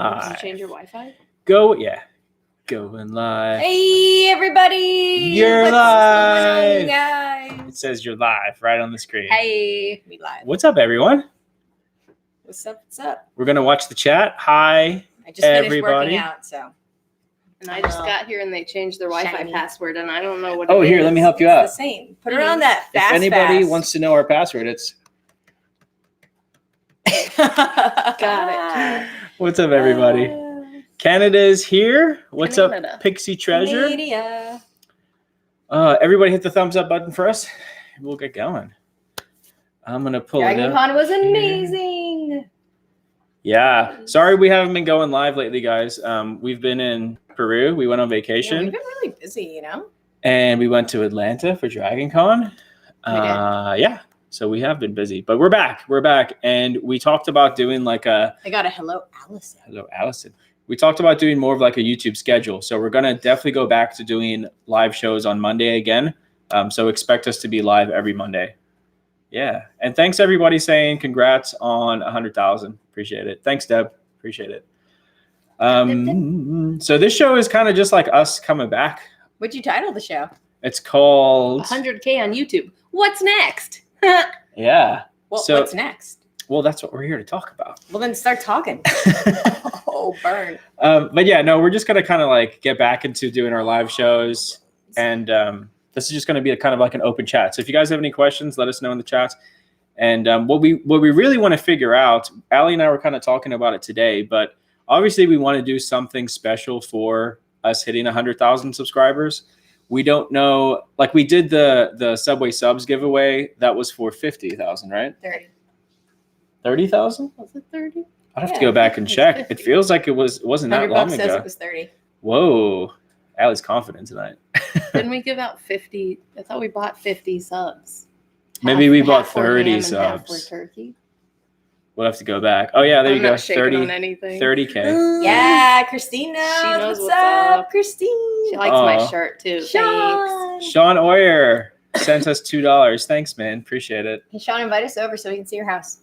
Did you change your Wi-Fi? Going live. Hey, everybody. You're What's live. going on, guys? It says you're live right on the screen. Hey, we live. What's up, everyone? What's up? What's up? We're going to watch the chat. Hi, I just finished everybody. working out, so. And I just got here and they changed their Wi-Fi Shiny. password, and I don't know what Oh, it here, is. let me help you It's out. the same. Put it on that If fast. anybody wants to know our password, it's... Got it. What's up, everybody? Canada's here. What's Canada. up, Pixie Treasure? Media. Everybody hit the thumbs up button for us. We'll get going. I'm going to pull it Dragon up. Con was amazing. Yeah. Sorry we haven't been going live lately, guys. We've been in Peru. We went on Yeah, vacation. we've been really busy, you know? And we went to Atlanta for Dragon Con. Yeah. So we have been busy. But we're back. We're back. And we talked about doing like a... I got a hello, Allison. Hello, Allison. We talked about doing more of like a YouTube schedule. So we're going to definitely go back to doing live shows on Monday again. So expect us to be live every Monday. Yeah. And thanks everybody saying congrats on 100,000. Appreciate it. Thanks, Deb. Appreciate it. So this show is kind of just like us coming back. What'd you title the show? It's called 100K on YouTube. What's next? Yeah. Well, So- what's next? Well, that's what we're here to talk about. Well, then start talking. Oh, burn. But yeah, no, we're just going to kind of like get back into doing our live shows. And this is just going to be a kind of like an open chat. So if you guys have any questions, let us know in the chat. And what we really want to figure out, Allie and I were kind of talking about it today, but obviously we want to do something special for us hitting 100,000 subscribers. We don't know, like we did the Subway subs giveaway. That was for 50,000, right? 30. 30,000? Was it 30? I'd have to Yeah, go back and it's check. 50. It feels like it wasn't that 100 long bucks says ago. it was 30. Whoa. Allie's confident tonight. Didn't we give out 50? I thought we bought 50 subs. Maybe we bought half for 30 ham and half subs. for turkey. We'll have to go back. Oh, yeah, there I'm you go. not shaking 30, on anything. 30K. Yeah, Christina. She knows what's what's up, up. Christine? She likes my shirt too. Thanks. Sean. Sean Oyer sent us $2. Thanks, man. Appreciate it. Hey, Sean, invite us over so we can see your house.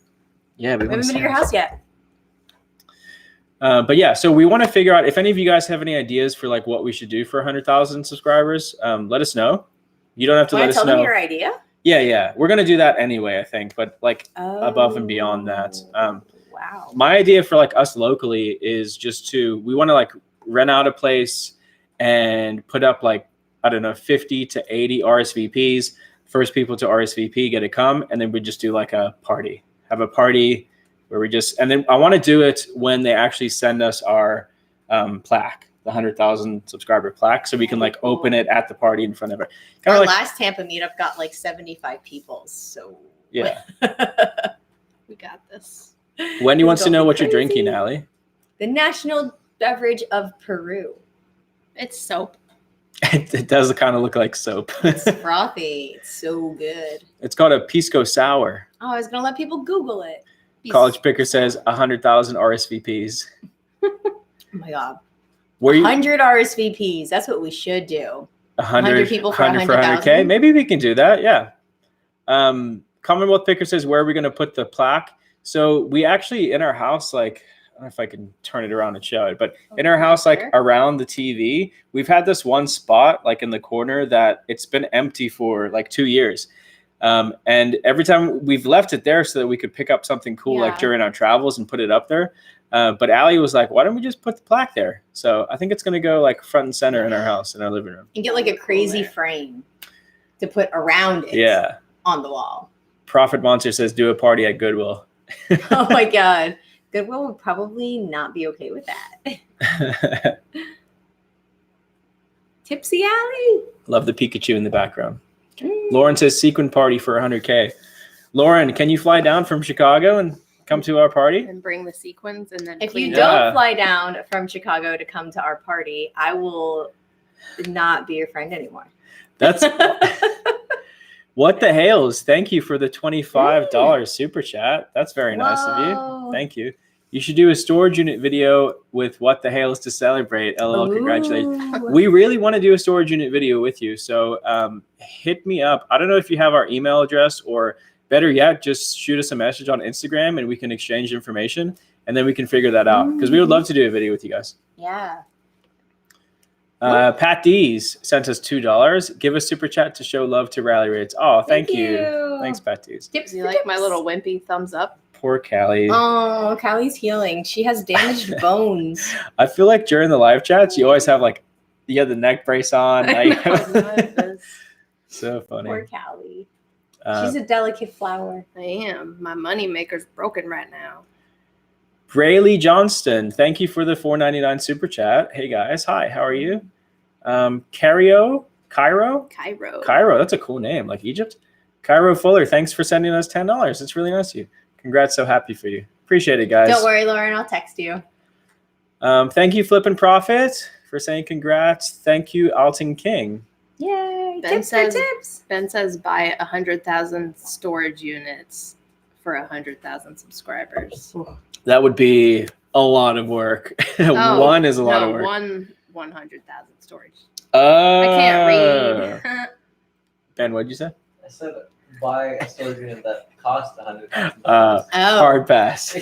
Yeah, We haven't been to your house yet. But yeah, so we want to figure out if any of you guys have any ideas for like what we should do for 100,000 subscribers. Let us know. You don't have to Want let to us tell them know. your idea? Yeah. We're going to do that anyway, I think. But like above and beyond that. Wow. My idea for like us locally is just we want to like rent out a place and put up like, I don't know, 50 to 80 RSVPs. First people to RSVP get to come. And then we just do like a party. Have a party where we just, and then I want to do it when they actually send us our plaque, the 100,000 subscriber plaque. So we can like open it at the party in front of it. Our Like, last Tampa meetup got like 75 people. So yeah. We got this. Wendy wants to Don't know be what you're crazy. drinking, Allie. The national beverage of Peru. It's soap. It does kind of look like soap. It's frothy. It's so good. It's called a Pisco Sour. Oh, I was going to let people Google it. College Picker says 100,000 RSVPs. Oh my God. Were you 100 RSVPs. That's what we should do. 100 people for 100K? 100,000? Maybe we can do that. Yeah. Commonwealth Picker says, where are we going to put the plaque? So we actually in our house, like, I don't know if I can turn it around and show it, but in our house, like around the TV, we've had this one spot like in the corner that it's been empty for like 2 years. And every time we've left it there so that we could pick up something cool like during our travels and put it up there. But Allie was like, why don't we just put the plaque there? So I think it's going to go like front and center in our house, in our living room. And get like a crazy frame to put around it. Yeah. On the wall. Prophet Monster says, do a party at Goodwill. Oh my God. Goodwill would probably not be okay with that. Tipsy Alley. Love the Pikachu in the background. Lauren says sequin party for 100K. Lauren, can you fly down from Chicago and come to our party? And bring the sequins and then If clean you it don't up. fly down from Chicago to come to our party, I will not be your friend anymore. That's what the hails. Thank you for the $25 super chat. That's very nice of you. Thank you. You should do a storage unit video with what the hails to celebrate. LOL, congratulations. We really want to do a storage unit video with you. So hit me up. I don't know if you have our email address, or better yet, just shoot us a message on Instagram and we can exchange information. and then we can figure that out because we would love to do a video with you guys. Yeah. Pat D's sent us $2. Give a super chat to show love to Ralli Roots. Oh, thank you. Thanks, Pat D's. Tips Do you for like my tips. little wimpy thumbs up? Poor Callie. Oh, Callie's healing. She has damaged bones. I feel like during the live chats, you always have like, you have the neck brace on. I know, it does. So funny. Poor Callie. Uh, She's a delicate flower. I am. My money maker's broken right now. Braylee Johnston, thank you for the $4.99 super chat. Hey guys, hi, how are you? Cairo, Cairo. that's a cool name, like Egypt. Cairo Fuller, thanks for sending us $10. It's really nice of you. Congrats, so happy for you. Appreciate it, guys. Don't worry, Lauren. I'll text you. Thank you, Flip and Profit, for saying congrats. Thank you, Alton King. Yay. Ben Tips says- for tips. Ben says buy 100,000 storage units for 100,000 subscribers. That would be a lot of work. One is a lot of work. 100,000 storage. I I can't read. Ben, what'd you say? I said buy a storage unit that costs $100,000. Oh. Hard pass.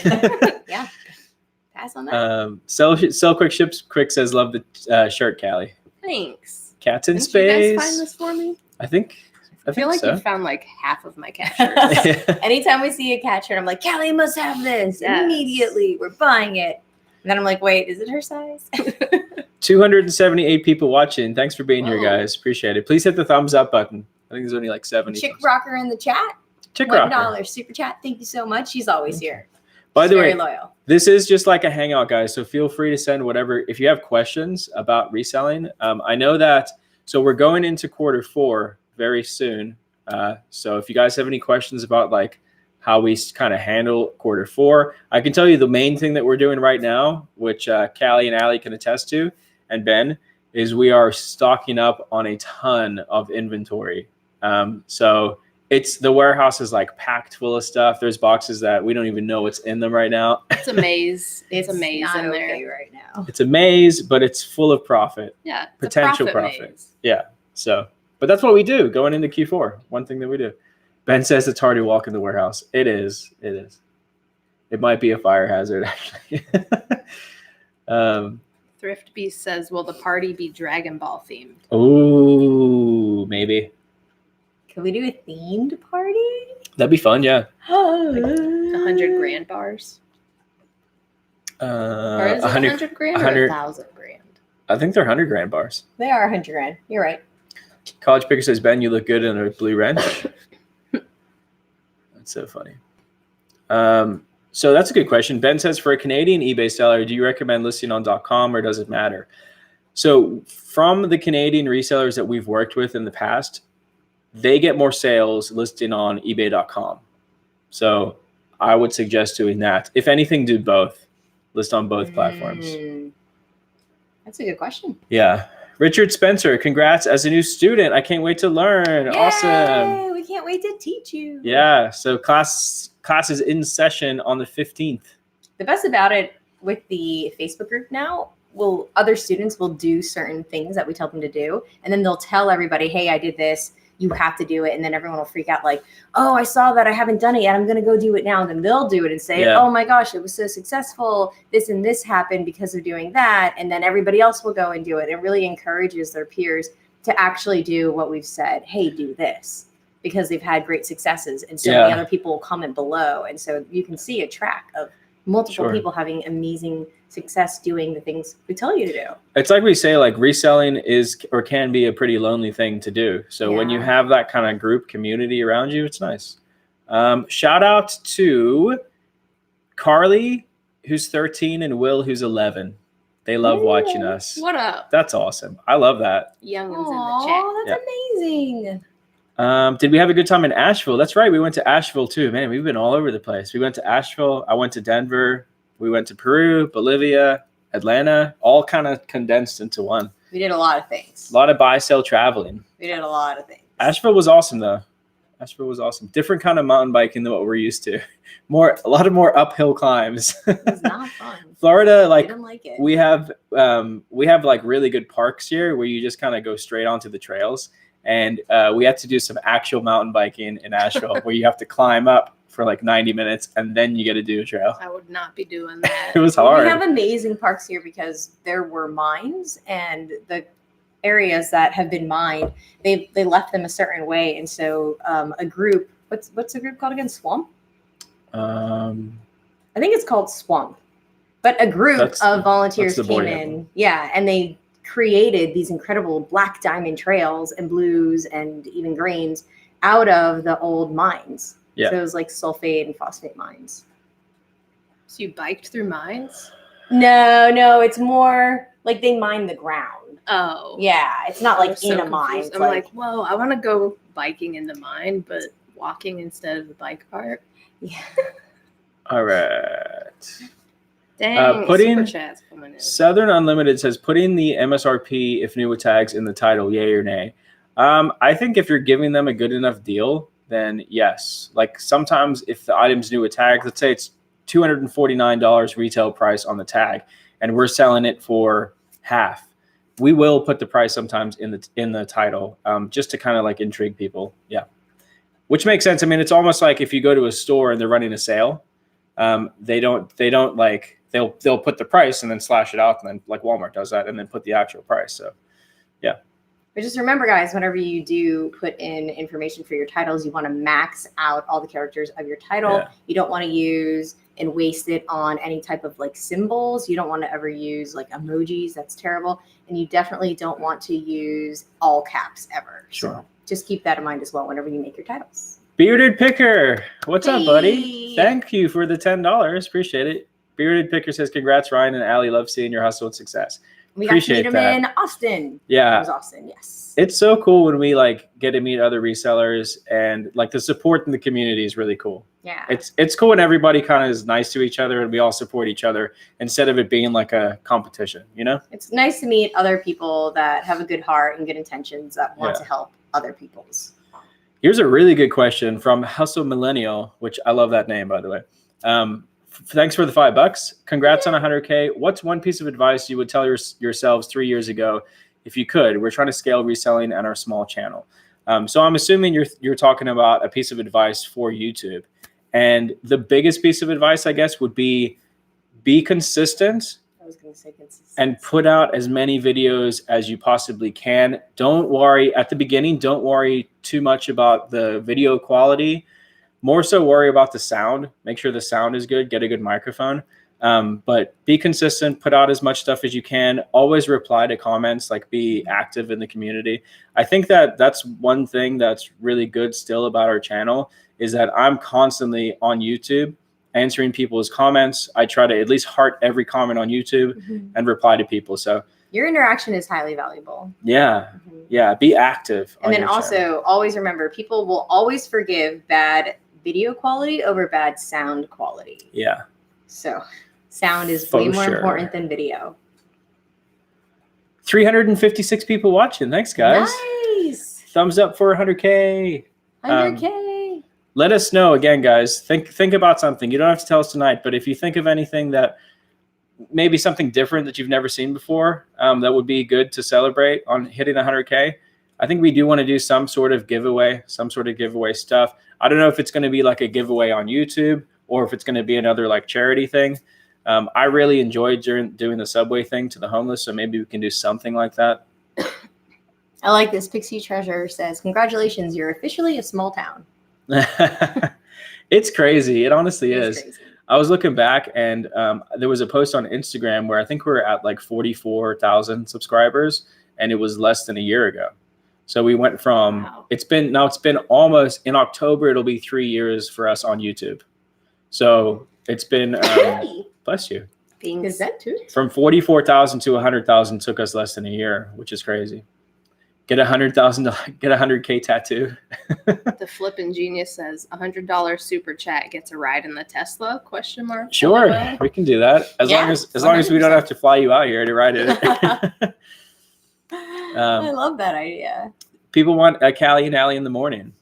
Yeah. Pass on that. Sell quick ships quick says love the shirt, Callie. Thanks. Cats in Didn't space. you guys find this for me? I think I feel like so. you found like half of my cat shirts. Anytime we see a cat shirt, I'm like, Callie must have this Yes. immediately. We're buying it. And then I'm like, wait, is it her size? 278 people watching. Thanks for being here, Whoa. guys. Appreciate it. Please hit the thumbs up button. I think there's only like 70. Chick Rocker in the chat. Chick Rocker. $1 super chat. Thank you so much. She's always here. By She's the very way, loyal. this is just like a hangout, guys. So feel free to send whatever. If you have questions about reselling, I know that. So we're going into Q4 very soon. So if you guys have any questions about like how we kind of handle Q4, I can tell you the main thing that we're doing right now, which Callie and Allie can attest to, and Ben, is we are stocking up on a ton of inventory. So it's the warehouse is like packed full of stuff. There's boxes that we don't even know what's in them right now. It's a maze. It's a maze not in okay there. right now. It's a maze, but it's full of profit. Yeah. It's Potential a profit. maze. Yeah. So, but that's what we do going into Q4. One thing that we do. Ben says it's hard to walk in the warehouse. It is. It is. It might be a fire hazard, actually. Thrift Beast says, will the party be Dragon Ball themed? Ooh, maybe. Can we do a themed party? That'd be fun, yeah. 100 grand bars? Or is it 100 grand or 100 1,000 grand? I think they're 100 grand bars. They are 100 grand. You're right. College Picker says, Ben, you look good in a blue wrench. That's so funny. So that's a good question. Ben says, for a Canadian eBay seller, do you recommend listing on .com or does it matter? So from the Canadian resellers that we've worked with in the past, they get more sales listing on ebay.com. So I would suggest doing that. If anything, do both. List on both platforms. That's a good question. Yeah. Richard Spencer, congrats as a new student. I can't wait to learn. Yay! Awesome. We can't wait to teach you. Yeah. So class is in session on the 15th. The best about it with the Facebook group now, other students will do certain things that we tell them to do. And then they'll tell everybody, hey, I did this. You have to do it. And then everyone will freak out like, oh, I saw that. I haven't done it yet. I'm going to go do it now. And then they'll do it and say, Yeah. oh my gosh, it was so successful. This and this happened because of doing that. And then everybody else will go and do it. It really encourages their peers to actually do what we've said. Hey, do this, because they've had great successes. And so many Yeah. other people will comment below. And so you can see a track of multiple Sure. people having amazing success doing the things we tell you to do. It's like we say, like reselling is or can be a pretty lonely thing to do. So when you Yeah. have that kind of group community around you, it's nice. Shout out to Carly, who's 13, and Will, who's 11. They love watching us. What up? That's awesome. I love that. Youngins in the chat. Oh, that's amazing. Did we have a good time in Asheville? That's right. We went to Asheville too. Man, we've been all over the place. We went to Asheville. I went to Denver. We went to Peru, Bolivia, Atlanta, all kind of condensed into one. We did a lot of things. A lot of buy, sell traveling. We did a lot of things. Asheville was awesome though. Asheville was awesome. Different kind of mountain biking than what we're used to. A lot of more uphill climbs. It was not fun. Florida, I like didn't like it. we have like really good parks here where you just kind of go straight onto the trails. And we had to do some actual mountain biking in Asheville where you have to climb up for like 90 minutes and then you get to do a trail. I would not be doing that. It was hard. We have amazing parks here because there were mines, and the areas that have been mined, they left them a certain way. And so a group, what's the group called again? Swamp? I think it's called Swamp. But a group of volunteers came in. Yeah, and they created these incredible black diamond trails and blues and even greens out of the old mines. Yeah. So it was like sulfate and phosphate mines. So you biked through mines? No, it's more like they mine the ground. Oh. Yeah, it's not like I'm in so a mine. confused. I'm like, whoa, I want to go biking in the mine, but walking instead of the bike part. Yeah. All right. Dang, putting super chat's coming in. Southern Unlimited says putting the MSRP if new with tags in the title, yay or nay. I think if you're giving them a good enough deal, then yes. Like sometimes if the item's new with tags, let's say it's $249 retail price on the tag, and we're selling it for half, we will put the price sometimes in the title, just to kind of like intrigue people. Yeah, which makes sense. I mean, it's almost like if you go to a store and they're running a sale, they don't like they'll put the price and then slash it out, and then like Walmart does that, and then put the actual price. So yeah. But just remember, guys, whenever you do put in information for your titles, you want to max out all the characters of your title. Yeah. You don't want to use and waste it on any type of like symbols. You don't want to ever use like emojis. That's terrible. And you definitely don't want to use all caps ever. Sure. So just keep that in mind as well whenever you make your titles. Bearded Picker, what's up, buddy? Hey. Thank you for the $10. Appreciate it. Bearded Picker says, congrats, Ryan and Allie. Love seeing your hustle and success. We got to Appreciate meet him that. in Austin. Yeah. It was Austin, yes. It's so cool when we like get to meet other resellers, and like the support in the community is really cool. Yeah. It's cool when everybody kind of is nice to each other and we all support each other instead of it being like a competition, you know? It's nice to meet other people that have a good heart and good intentions that want Yeah. to help other people's. Here's a really good question from Hustle Millennial, which I love that name, by the way. Thanks for the $5. Congrats on 100K. What's one piece of advice you would tell yourselves 3 years ago if you could? We're trying to scale reselling on our small channel. So I'm assuming you're talking about a piece of advice for YouTube. And the biggest piece of advice, I guess, would be consistent. I was going to say consistency. And put out as many videos as you possibly can. Don't worry at the beginning. Don't worry too much about the video quality. More so worry about the sound. Make sure the sound is good. Get a good microphone. But be consistent. Put out as much stuff as you can. Always reply to comments. Like be active in the community. I think that's one thing that's really good still about our channel is that I'm constantly on YouTube answering people's comments. I try to at least heart every comment on YouTube and reply to people. So your interaction is highly valuable. yeah, yeah. Be active. And then also always remember, people will always forgive bad video quality over bad sound quality. Yeah. So sound is For way more sure. important than video. 356 people watching. Thanks, guys. Nice. Thumbs up for 100K. 100K. Let us know again, guys. Think about something. You don't have to tell us tonight, but if you think of anything that maybe something different that you've never seen before, that would be good to celebrate on hitting 100K. I think we do want to do some sort of giveaway stuff. I don't know if it's going to be like a giveaway on YouTube or if it's going to be another like charity thing. I really enjoyed doing the Subway thing to the homeless, so maybe we can do something like that. I like this. Pixie Treasure says, congratulations, you're officially a small town. It's crazy. It honestly is. Crazy. I was looking back and there was a post on Instagram where I think we were at like 44,000 subscribers, and it was less than a year ago. So we went from, Wow. it's been almost, in October, it'll be 3 years for us on YouTube. So it's been, bless you. Is that too? From 44,000 to 100,000 took us less than a year, which is crazy. Get 100,000, get a 100K tattoo. The flippin' genius says $100 super chat gets a ride in the Tesla? ? Sure, LOL. we can do that as Yeah, long as we don't have to fly you out here to ride it. I love that idea. People want a Callie and Allie in the morning.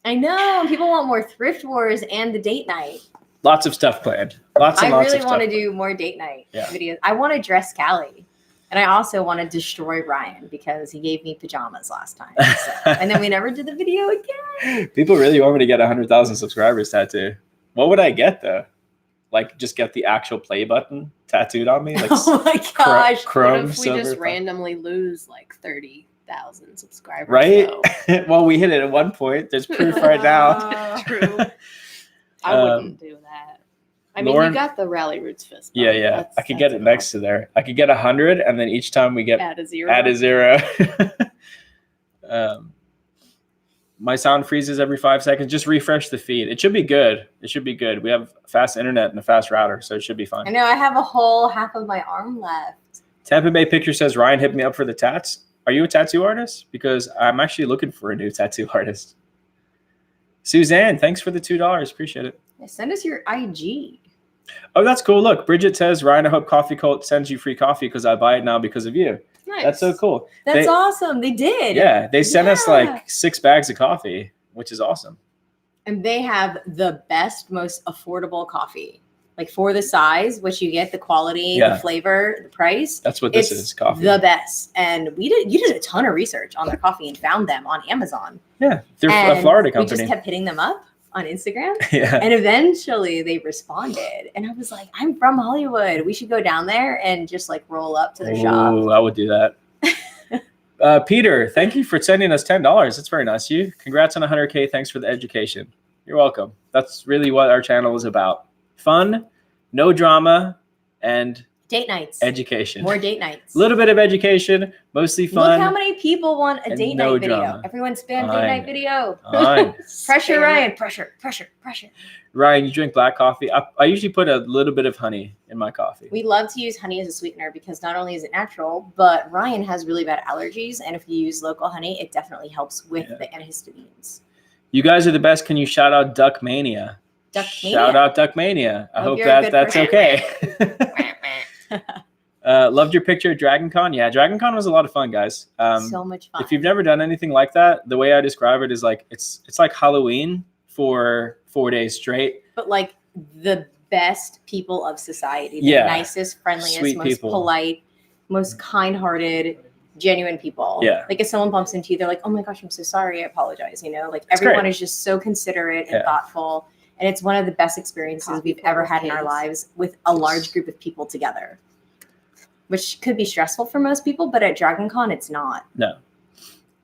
I know. People want more thrift wars and the date night. Lots of stuff planned. Lots I and lots really of stuff. want to do more date night Yeah. videos. I want to dress Callie. And I also want to destroy Ryan because he gave me pajamas last time. So. And then we never did the video again. People really want me to get 100,000 subscribers tattoo. What would I get though? Like just get the actual play button tattooed on me? Like Oh my gosh. chrome, What if we silver, just purple. randomly lose like 30,000 subscribers? Right? though? Well, we hit it at one point. There's proof right now. True. I wouldn't do that. I mean, Lauren- you got the Ralli Roots fist bump. Yeah. I could get it next to there. I could get 100, and then each time we get add a zero. add a zero. My sound freezes every 5 seconds. Just refresh the feed. It should be good. It should be good. We have fast internet and a fast router, so it should be fine. I know I have a whole half of my arm left. Tampa Bay Picture says, Ryan hit me up for the tats. Are you a tattoo artist? Because I'm actually looking for a new tattoo artist. Suzanne, thanks for the $2. Appreciate it. Yeah, send us your IG. Oh, that's cool. Look, Bridget says, Ryan, I hope Coffee Cult sends you free coffee because I buy it now because of you. Nice. That's so cool. That's awesome. They did. Yeah, they sent us Yeah. like 6 bags of coffee, which is awesome. And they have the best, most affordable coffee. Like for the size, what you get, the quality, Yeah. the flavor, the price. That's what this It's is, coffee. the best. And you did a ton of research on their coffee and found them on Amazon. Yeah, they're a And Florida we company. just kept hitting them up on Instagram. Yeah. And eventually they responded. And I was like, I'm from Hollywood. We should go down there and just like roll up to their shop. Ooh, I would do that. Peter, thank you for sending us $10. That's very nice of you. Congrats on 100K. Thanks for the education. You're welcome. That's really what our channel is about. Fun, no drama, and Date nights. education. More date nights. A little bit of education, mostly fun. Look how many people want a and date no night video. drama. Everyone spam I date night know. video. Fine. Pressure, Spam Ryan. it. Pressure. Ryan, you drink black coffee? I usually put a little bit of honey in my coffee. We love to use honey as a sweetener because not only is it natural, but Ryan has really bad allergies. And if you use local honey, it definitely helps with the antihistamines. You guys are the best. Can you shout out Duck Mania? Shout out Duck Mania. I hope you're a that good that's person. okay. Loved your picture at Dragon Con. Yeah, Dragon Con was a lot of fun, guys. So much fun. If you've never done anything like that, the way I describe it is like it's like Halloween for 4 days straight. But like the best people of society, the Yeah. nicest, friendliest, Sweet most people. polite, most kind-hearted, genuine people. Yeah. Like if someone bumps into you, they're like, "Oh my gosh, I'm so sorry. I apologize." You know, like It's everyone great. is just so considerate and Yeah. thoughtful. And it's one of the best experiences Coffee we've ever for had in our kids. lives with a large group of people together, which could be stressful for most people, but at Dragon Con, it's not. No.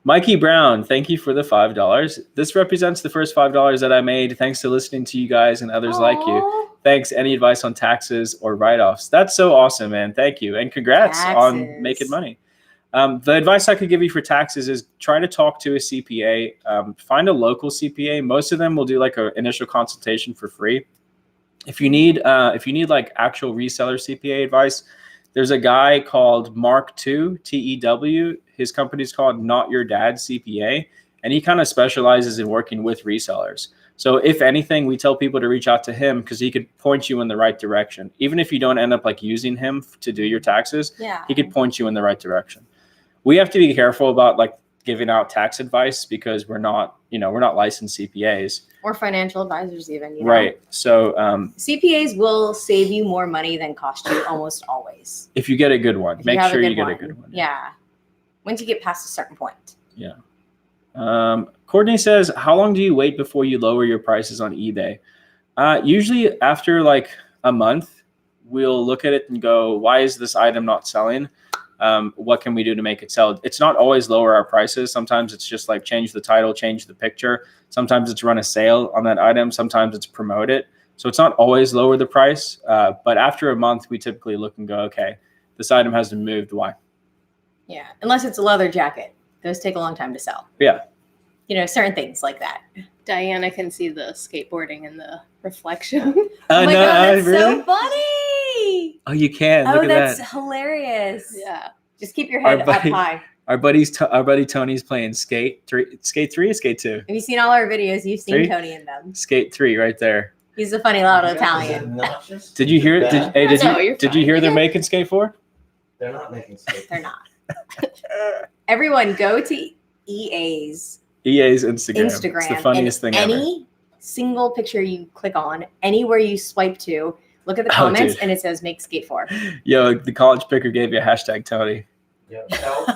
Mikey Brown, thank you for the $5. This represents the first $5 that I made. Thanks to listening to you guys and others like you. Aw. Thanks. Any advice on taxes or write-offs? That's so awesome, man. Thank you. And congrats on Taxes. making money. The advice I could give you for taxes is try to talk to a CPA. Find a local CPA. Most of them will do like an initial consultation for free. If you need like actual reseller CPA advice, there's a guy called Mark II, TEW. His company's called Not Your Dad CPA, and he kind of specializes in working with resellers. So if anything, we tell people to reach out to him because he could point you in the right direction. Even if you don't end up like using him to do your taxes, Yeah. he could point you in the right direction. We have to be careful about like giving out tax advice because we're not licensed CPAs. Or financial advisors even. You know? Right. So CPAs will save you more money than cost you almost always. if you get a good one, If make have sure a you good get a good one. Yeah. Once you get past a certain point. Courtney says, how long do you wait before you lower your prices on eBay? Usually after like a month, we'll look at it and go, why is this item not selling? What can we do to make it sell? It's not always lower our prices. Sometimes it's just like change the title, change the picture. Sometimes it's run a sale on that item. Sometimes it's promote it. So it's not always lower the price. But after a month, we typically look and go, okay, this item hasn't moved. Why? Yeah. Unless it's a leather jacket. Those take a long time to sell. Yeah. You know, certain things like that. Diana can see the skateboarding in the reflection. Oh my no, God, that's really? so funny. Oh, you can. Look Oh, at that's that. hilarious. Yeah. Just keep your Our head up buddy- high. Our buddy Tony's playing Skate 3 or Skate 2? Have you seen all our videos? You've seen 3? Tony in them. Skate 3 right there. He's a funny, loud You guys are Italian. obnoxious. Did you hear? Bad. No, you're Did you fine. hear they're making Skate 4? They're not making skate. They're not. Everyone, go to EA's EA's Instagram. Instagram. It's the funniest and thing ever. any single picture you click on, anywhere you swipe to, look at the Oh, comments, dude. and it says "Make Skate 4." Yo, the college picker gave you a hashtag Tony. Yo, tell him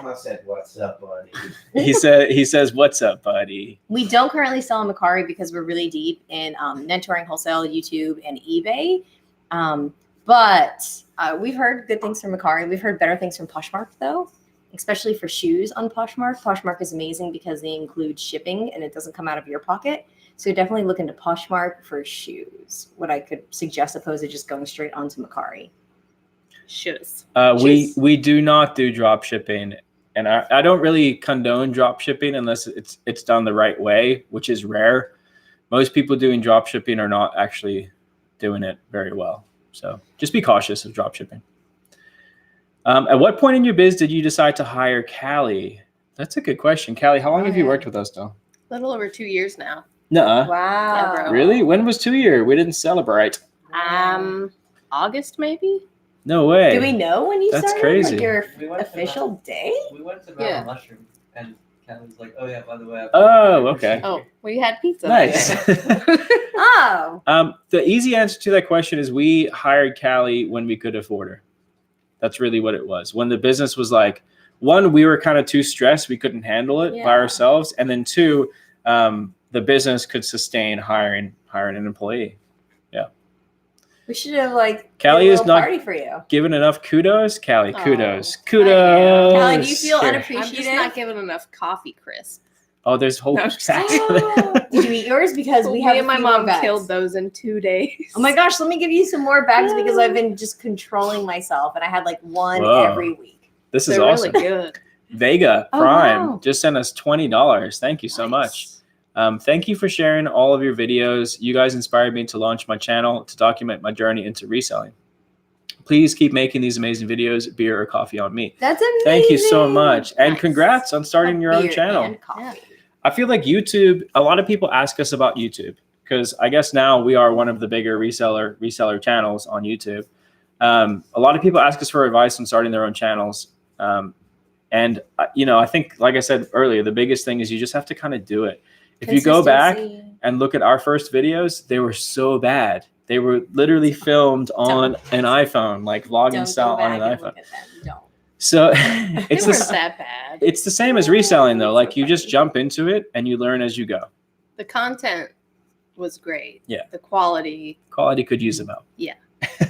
I said, "What's up, buddy?" He says, "What's up, buddy?" We don't currently sell on Mercari because we're really deep in mentoring, wholesale, YouTube, and eBay. But we've heard good things from Mercari. We've heard better things from Poshmark, though, especially for shoes on Poshmark. Poshmark is amazing because they include shipping and it doesn't come out of your pocket. So definitely look into Poshmark for shoes. What I could suggest opposed to just going straight onto Mercari. Shoes. We do not do drop shipping, and I don't really condone drop shipping unless it's done the right way, which is rare. Most people doing drop shipping are not actually doing it very well. So just be cautious of drop shipping. At what point in your biz did you decide to hire Callie? That's a good question. Callie, how long have you worked with us now? A little over 2 years now. Nuh-uh. Wow. Yeah, bro. Really? When was 2 year? We didn't celebrate. August maybe. No way. Do we know when you That's started? crazy. Like your We went to official day? We went to Yeah. Mountain Mushroom, and Kelly's like, "Oh yeah, by the way." I've Oh, okay. Oh, we had pizza. Nice. Oh. The easy answer to that question is we hired Callie when we could afford her. That's really what it was. When the business was like, one, we were kind of too stressed. We couldn't handle it by ourselves. And then two, the business could sustain hiring an employee. Yeah. We should have Callie did a is little not party for you. given enough kudos. Callie, Oh, kudos. I am. Kudos. Callie, do you feel Here. unappreciated? I'm just not given enough coffee crisp. Oh, there's whole No. sacks. Did you eat yours? Because we have Me a and my few more mom bags. killed those in 2 days. Oh my gosh, let me give you some more bags because Yeah. I've been just controlling myself and I had one Whoa. every week. This is They're awesome. really good. Vega Oh, Prime wow. just sent us $20. Thank you so much. Thank you for sharing all of your videos. You guys inspired me to launch my channel to document my journey into reselling. Please keep making these amazing videos, beer or coffee on me. That's amazing. Thank you so much. And Nice. congrats on starting your own Beer channel. and coffee. I feel like YouTube, a lot of people ask us about YouTube because I guess now we are one of the bigger reseller channels on YouTube. A lot of people ask us for advice on starting their own channels. And I think, like I said earlier, the biggest thing is you just have to kind of do it. If you go back and look at our first videos, they were so bad. They were literally filmed on an iPhone, like vlogging style on an iPhone. Don't. So It it's wasn't that bad. it's the same as reselling though. Like you just jump into it and you learn as you go. The content was great. Yeah. The quality. Quality could use them out. Yeah.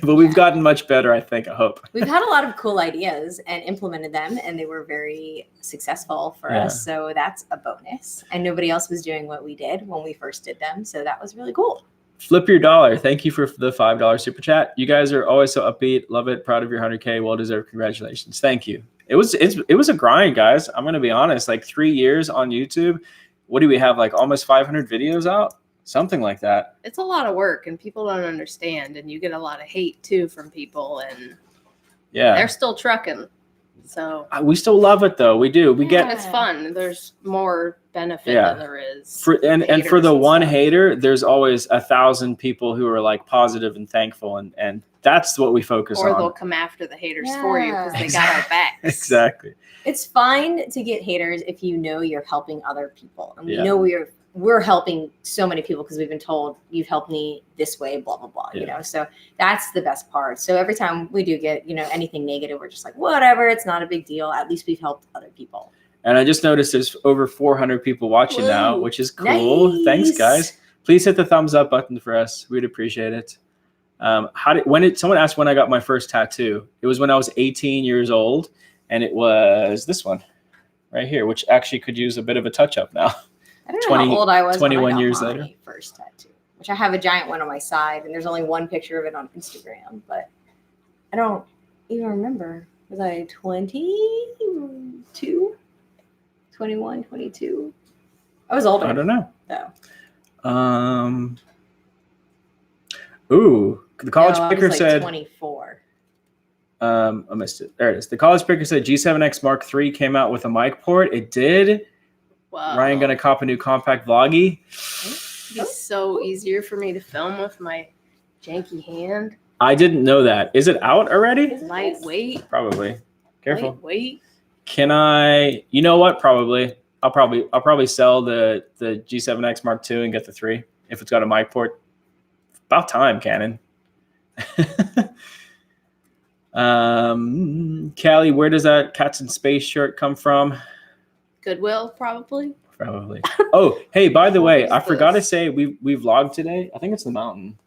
But we've gotten much better, I think. I hope. We've had a lot of cool ideas and implemented them, and they were very successful for us. So that's a bonus. And nobody else was doing what we did when we first did them. So that was really cool. Flip your dollar. Thank you for the $5 super chat. You guys are always so upbeat. Love it. Proud of your 100K. Well deserved. Congratulations. Thank you. It was a grind, guys. I'm gonna be honest. Like 3 years on YouTube. What do we have? Like almost 500 videos out. Something like that. It's a lot of work and people don't understand. And you get a lot of hate too from people. And Yeah. they're still trucking. So We still love it though. We do. We get it's fun. There's more benefit Yeah. than there is. and for haters the and one stuff. hater, there's always 1,000 people who are like positive and thankful, and that's what we focus Or on. they'll come after the haters for you because they got our backs. Exactly. It's fine to get haters if you know you're helping other people. And we Yeah. know we're helping so many people because we've been told you've helped me this way, blah, blah, blah, Yeah. so that's the best part. So every time we do get, anything negative, we're just like, whatever, it's not a big deal. At least we've helped other people. And I just noticed there's over 400 people watching now, Woo. which is cool. Nice. Thanks, guys. Please hit the thumbs up button for us. We'd appreciate it. Someone asked when I got my first tattoo. It was when I was 18 years old, and it was this one right here, which actually could use a bit of a touch up now. I don't know how old I was 21 when I got years my later. first tattoo, which I have a giant one on my side, and there's only one picture of it on Instagram, but I don't even remember. Was I 22? 21, 22? I was older. I don't know. though. The college No, I was picker like said 24. I missed it. There it is. The college picker said G7X Mark III came out with a mic port. It did. Wow. Ryan gonna cop a new compact vloggy. It'd be so easier for me to film with my janky hand. I didn't know that. Is it out already? Lightweight. Probably. Careful. Lightweight. Can I? You know what? Probably. I'll probably sell the G7X Mark II and get the 3 if it's got a mic port. About time, Canon. Callie, where does that Cats in Space shirt come from? Goodwill, probably. Probably. Oh, hey, by the way, What is I forgot to this? say we vlogged today. I think it's the Mountain.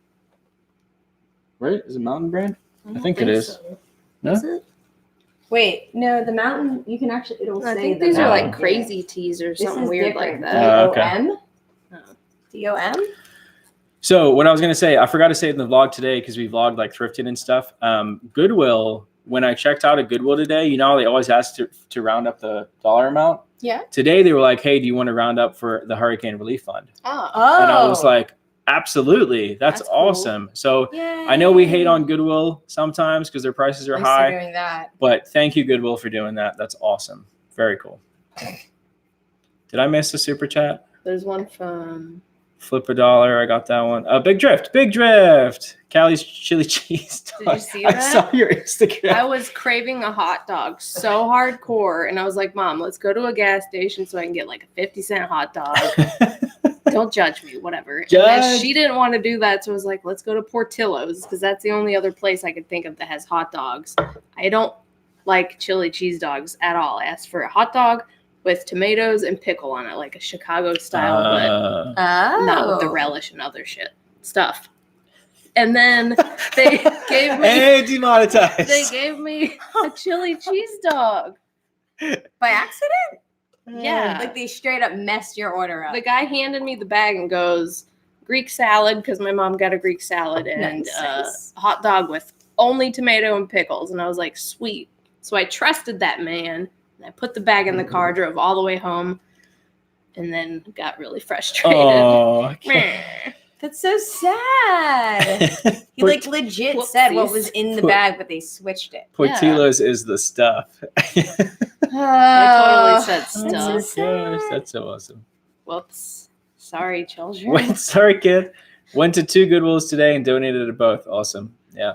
Right? Is it Mountain brand? I think it is. So. No? Is it? Wait, no, the Mountain. You can actually. It'll I say think the these are like Mountain. crazy tees or This something is weird like different. that. Okay. DOM. Oh. DOM. So what I was gonna say, I forgot to say it in the vlog today because we vlogged like thrifting and stuff. Goodwill. When I checked out at Goodwill today, you know, they always ask to round up the dollar amount. Yeah. Today they were like, "Hey, do you want to round up for the Hurricane Relief Fund?" Oh. And I was like, "Absolutely, that's That's cool. awesome." So I know we hate on Goodwill sometimes because their prices are high, doing that. but thank you Goodwill for doing that. That's awesome. Very cool. Did I miss a super chat? There's one from. Flip $1. I got that one. Big Drift. Big Drift. Callie's chili cheese dog. Did you see I that? saw your Instagram. I was craving a hot dog so hardcore, and I was like, "Mom, let's go to a gas station so I can get like a 50-cent hot dog." Don't judge me, whatever. And then Judge. she didn't want to do that, so I was like, "Let's go to Portillo's," because that's the only other place I could think of that has hot dogs. I don't like chili cheese dogs at all. I asked for a hot dog with tomatoes and pickle on it, like a Chicago style, but not with the relish and other stuff. And then they gave me Hey, demonetized. they gave me a chili cheese dog. By accident? Yeah. Like they straight up messed your order up. The guy handed me the bag and goes, Greek salad, because my mom got a Greek salad, and Nice. a hot dog with only tomato and pickles. And I was like, sweet. So I trusted that man. And I put the bag in the car, drove all the way home, and then got really frustrated. Oh, Meh. That's so sad. He like legit said what was in the bag, but they switched it. Portillo's is the stuff. I totally said That's stuff. so Gosh, sad. that's so awesome. Whoops. Sorry, children. Wait, sorry, kid. Went to 2 Goodwills today and donated to both. Awesome. Yeah.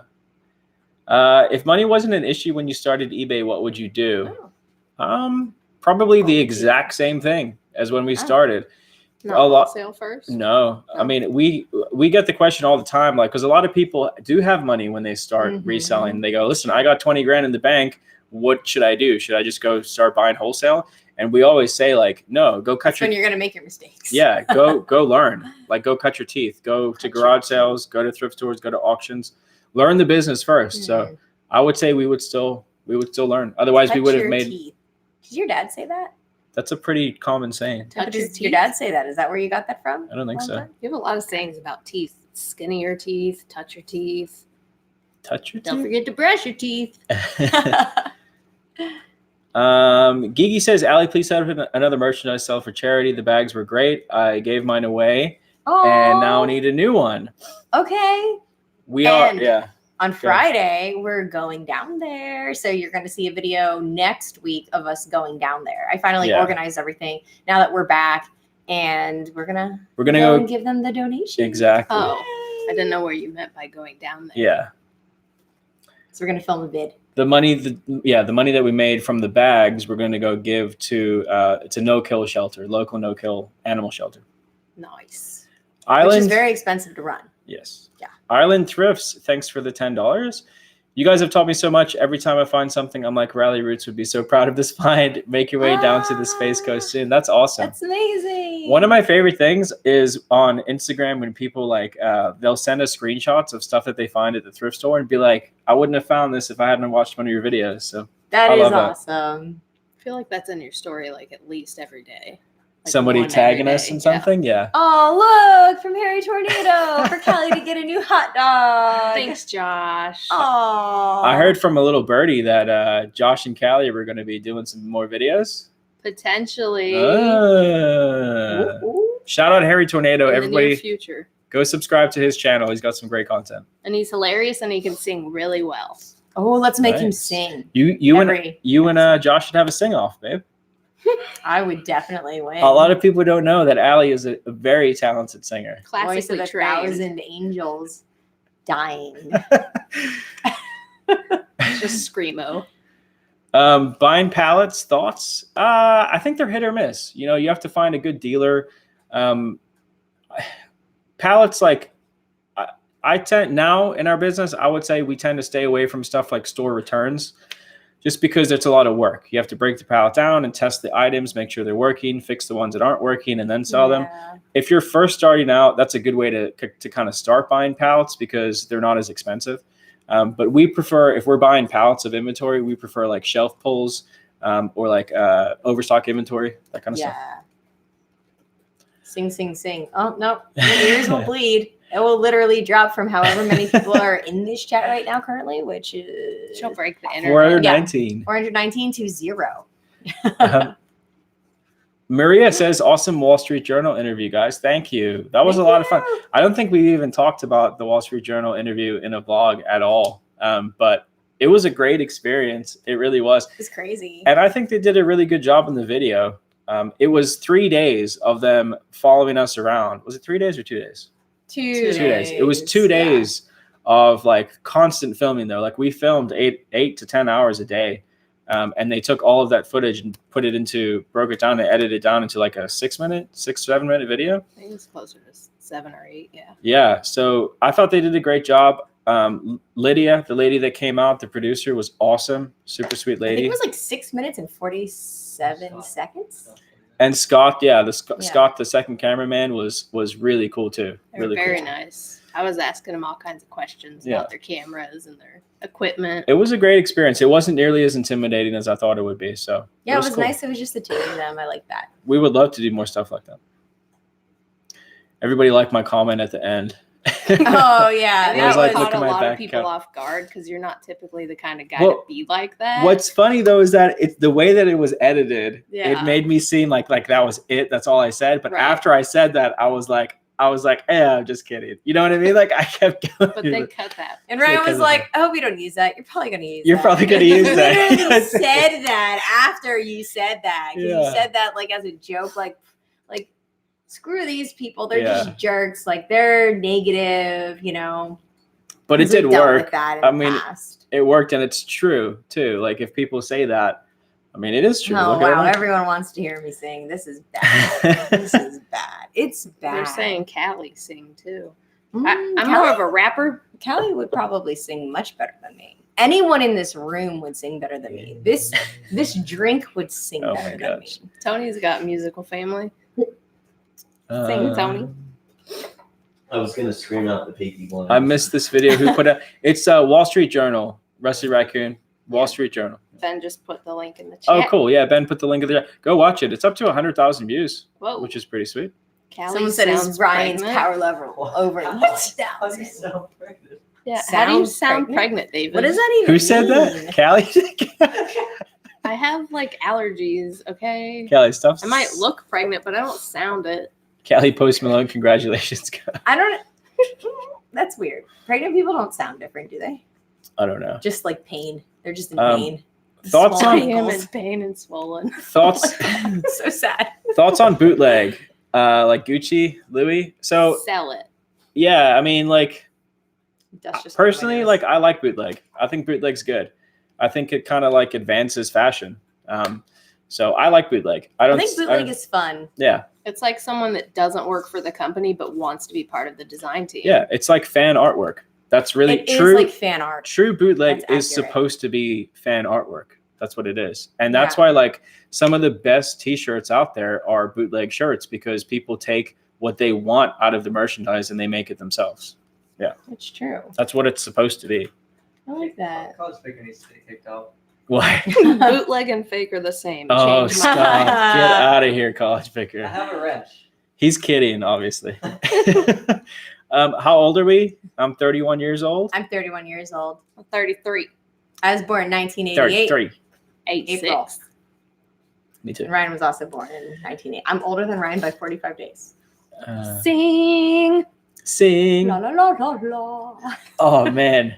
If money wasn't an issue when you started eBay, what would you do? Probably the exact same thing as when we started. Not a lot. wholesale first? No, I mean we get the question all the time, like, because a lot of people do have money when they start reselling. They go, listen, I got 20 grand in the bank. What should I do? Should I just go start buying wholesale? And we always say, like, no, go cut When you're gonna make your mistakes. Yeah, go learn. Like, go cut your teeth. Go to garage sales. Go to thrift stores. Go to auctions. Learn the business first. So I would say we would still learn. Otherwise, we would have made. Teeth. Did your dad say that? That's a pretty common saying. Touch your Did teeth. your dad say that? Is that where you got that from? I don't think so. You have a lot of sayings about teeth. Skinny your teeth, touch your teeth. Touch your Don't teeth. forget to brush your teeth. Gigi says, Allie, please set up another merchandise sell for charity. The bags were great. I gave mine away and now need a new one. Okay. We are, And yeah. On Friday, we're going down there. So you're going to see a video next week of us going down there. I finally organized everything now that we're back, and we're gonna go and give them the donation. Exactly. Oh, I didn't know where you meant by going down there. Yeah. So we're gonna film a vid. The money that we made from the bags, we're going to go give to it's a no-kill shelter, local no-kill animal shelter. Nice. Which is very expensive to run. Yes. Yeah. Island Thrifts, thanks for the $10. You guys have taught me so much. Every time I find something, I'm like, Ralli Roots would be so proud of this find. Make your way down to the Space Coast soon. That's awesome. That's amazing. One of my favorite things is on Instagram when people like they'll send us screenshots of stuff that they find at the thrift store and be like, I wouldn't have found this if I hadn't watched one of your videos. So that I is love that. awesome. I feel like that's in your story like at least every day. Like somebody one tagging every us day. in something. Yeah. Oh, look, from Harry Tornado for Callie to get a new hot dog. Thanks, Josh. Oh. I heard from a little birdie that Josh and Callie were going to be doing some more videos. Potentially. Shout out Harry Tornado. in the Everybody near future. go subscribe to his channel. He's got some great content. And he's hilarious and he can sing really well. Oh, let's make him Nice. sing. You and Josh should have a sing off, babe. I would definitely win. A lot of people don't know that Allie is a very talented singer. Voice of Classically a trained. 1,000 angels dying. Just screamo. Buying pallets, thoughts? I think they're hit or miss. You know, you have to find a good dealer. Pallets, like, I tend now in our business, I would say we tend to stay away from stuff like store returns, just because it's a lot of work. You have to break the pallet down and test the items, make sure they're working, fix the ones that aren't working, and then sell them. If you're first starting out, that's a good way to kind of start buying pallets because they're not as expensive. But we prefer, if we're buying pallets of inventory, we prefer like shelf pulls or like overstock inventory, that kind of stuff. Sing, sing, sing. Oh, no. Your ears will bleed. It will literally drop from however many people are in this chat right now currently, which is... She'll break the internet. 419. 419 to 0. Maria says, awesome Wall Street Journal interview, guys. Thank you. That was a lot of fun. I don't think we even talked about the Wall Street Journal interview in a vlog at all. But it was a great experience. It really was. It's crazy. And I think they did a really good job in the video. It was 3 days of them following us around. Was it 3 days or 2 days? 2 days. It was 2 days of like constant filming though. Like we filmed 8 to 10 hours a day. And they took all of that footage and broke it down and edited it down into like a 7 minute video. I think it's closer to 7 or 8. Yeah. Yeah. So I thought they did a great job. Lydia, the lady that came out, the producer, was awesome. Super sweet lady. I think it was like 6 minutes and 47 seconds. And Scott, Scott, the second cameraman, was really cool too. They were really very cool. nice. I was asking them all kinds of questions about their cameras and their equipment. It was a great experience. It wasn't nearly as intimidating as I thought it would be. So yeah, it was cool. nice. It was just the two of them. I like that. We would love to do more stuff like that. Everybody liked my comment at the end. Oh yeah, And It was that like, caught look at a my lot back of people account. off guard because you're not typically the kind of guy Well, to be like that. What's funny though is that it's the way that it was edited. Yeah. It made me seem like that was it. That's all I said. But Right. after I said that, I was like, yeah, I'm just kidding. You know what I mean? Like I kept going. But they cut that. And Ryan Because was of like, "I hope you don't use that. You're probably gonna use. You're that." probably gonna use You that. literally said that after you said that. 'Cause Yeah. You said that like as a joke, like screw these people. They're Yeah. just jerks. Like they're negative. You know. But it 'Cause we've did dealt work. with that in I the mean, past. it worked, and it's true too. Like if people say that, I mean, it is true. Oh Look at wow! it. Everyone wants to hear me sing. This is bad. This is bad. It's bad. They're saying Callie sing too. Mm, I'm more of a rapper. Callie would probably sing much better than me. Anyone in this room would sing better than me. This drink would sing Oh my better than me. gosh. Tony's got musical family. Sing, Tony. I was gonna scream out the peaky one. I missed this video. Who put it? It's Wall Street Journal. Rusty Raccoon. Wall Street Journal. Ben just put the link in the chat. Oh, cool. Yeah, Ben put the link in there. Go watch it. It's up to 100,000 views, Whoa. which is pretty sweet. Callie Someone said is sounds Ryan's pregnant. power level over. How What? do you sound pregnant? Yeah. How do you Sounds sound pregnant? pregnant, David? What does that even Who said mean? that? Callie? I have like allergies. Okay. Callie, stop. I might look pregnant, but I don't sound it. Callie Post Malone, congratulations. I don't. That's weird. Pregnant people don't sound different, do they? I don't know. Just like pain. They're just in Um, pain. Thoughts Swollen I am in ankles. pain and swollen. Thoughts So sad. thoughts on bootleg, like Gucci, Louis. So Sell it. yeah, I mean, like That's just personally, like I like bootleg. I think bootleg's good. I think it kind of like advances fashion. So I like bootleg. I think bootleg is fun. Yeah, It's like someone that doesn't work for the company but wants to be part of the design team. yeah. It's like fan artwork. That's really It is true. like fan art. True bootleg That's is accurate. supposed to be fan artwork. That's what it is. And that's Yeah. why like some of the best t-shirts out there are bootleg shirts because people take what they want out of the merchandise and they make it themselves. It's true. That's what it's supposed to be. I like that. College Picker needs to get kicked out. Why? Bootleg and fake are the same. Oh, Change stop. my mind. Get out of here, college I picker. have a wrench. He's kidding, obviously. How old are we? I'm 31 years old. I'm 31 years old. I'm 33. I was born in 1988. 33. 86. April. Me too. Ryan was also born in 1980. I'm older than Ryan by 45 days. Sing. Sing. La la la la la. Oh, man.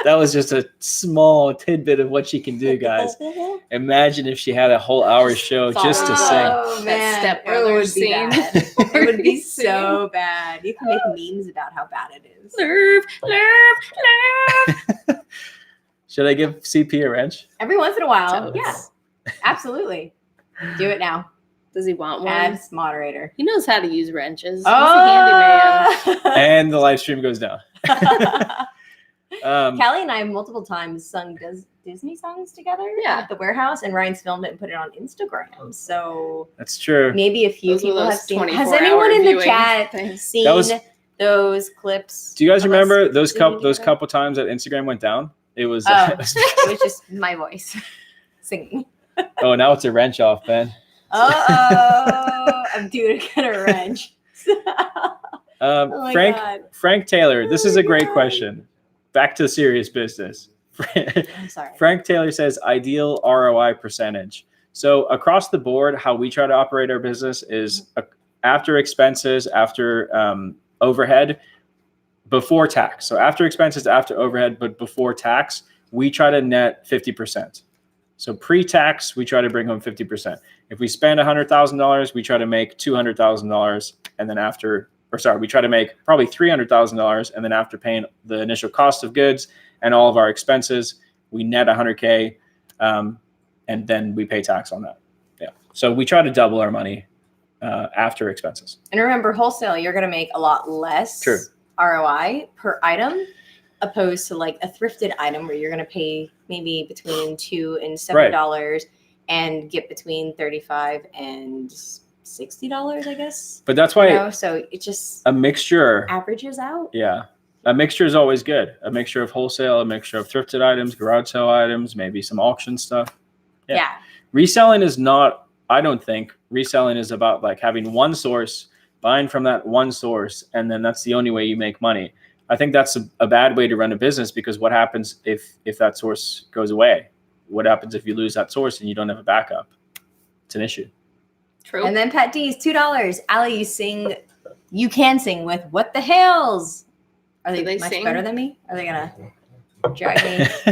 That was just a small tidbit of what she can do, guys. Imagine if she had a whole hour show just to sing. Oh That man, Step it would Brothers be scene. bad. It would be Sing. so bad. You can make memes about how bad it is. Nerve, nerve, nerve. Should I give CP a wrench? Every once in a while, Totes. yeah, absolutely. Do it now. Does he want one? Ads moderator. He knows how to use wrenches. He's a handyman. And the live stream goes down. Callie and I multiple times sung Disney songs together at the warehouse, and Ryan's filmed it and put it on Instagram. So That's true. maybe a few Those were people those have seen. 24 Has anyone hour in the viewing chat things. seen That was- those clips? Do you guys of remember us those singing those together? couple times that Instagram went down? It was. It was just my voice singing. Oh, now it's a wrench off, Ben. I'm doing a kind of wrench. Oh my God. Frank Taylor. This is a great God. question. Back to serious business. I'm sorry. Frank Taylor says ideal ROI percentage. So across the board, how we try to operate our business is after expenses, after overhead, before tax. So after expenses, after overhead, but before tax, we try to net 50%. So pre-tax, we try to bring home 50%. If we spend $100,000, we try to make $200,000, and then we try to make probably $300,000, and then after paying the initial cost of goods and all of our expenses, we net $100K, and then we pay tax on that. Yeah. So we try to double our money after expenses. And remember, wholesale, you're going to make a lot less True. ROI per item, opposed to like a thrifted item where you're going to pay maybe between $2 and $7 and get between $35 and $60, I guess. But that's why so it just a mixture averages out. Yeah. A mixture is always good. A mixture of wholesale, a mixture of thrifted items, garage sale items, maybe some auction stuff. Yeah. Reselling is not, I don't think, reselling is about like having one source, buying from that one source, and then that's the only way you make money. I think that's a bad way to run a business, because what happens if that source goes away? What happens if you lose that source and you don't have a backup? It's an issue. True. And then Pat D's $2. Allie, you can sing with What the Hells. Are they much better than me? Are they gonna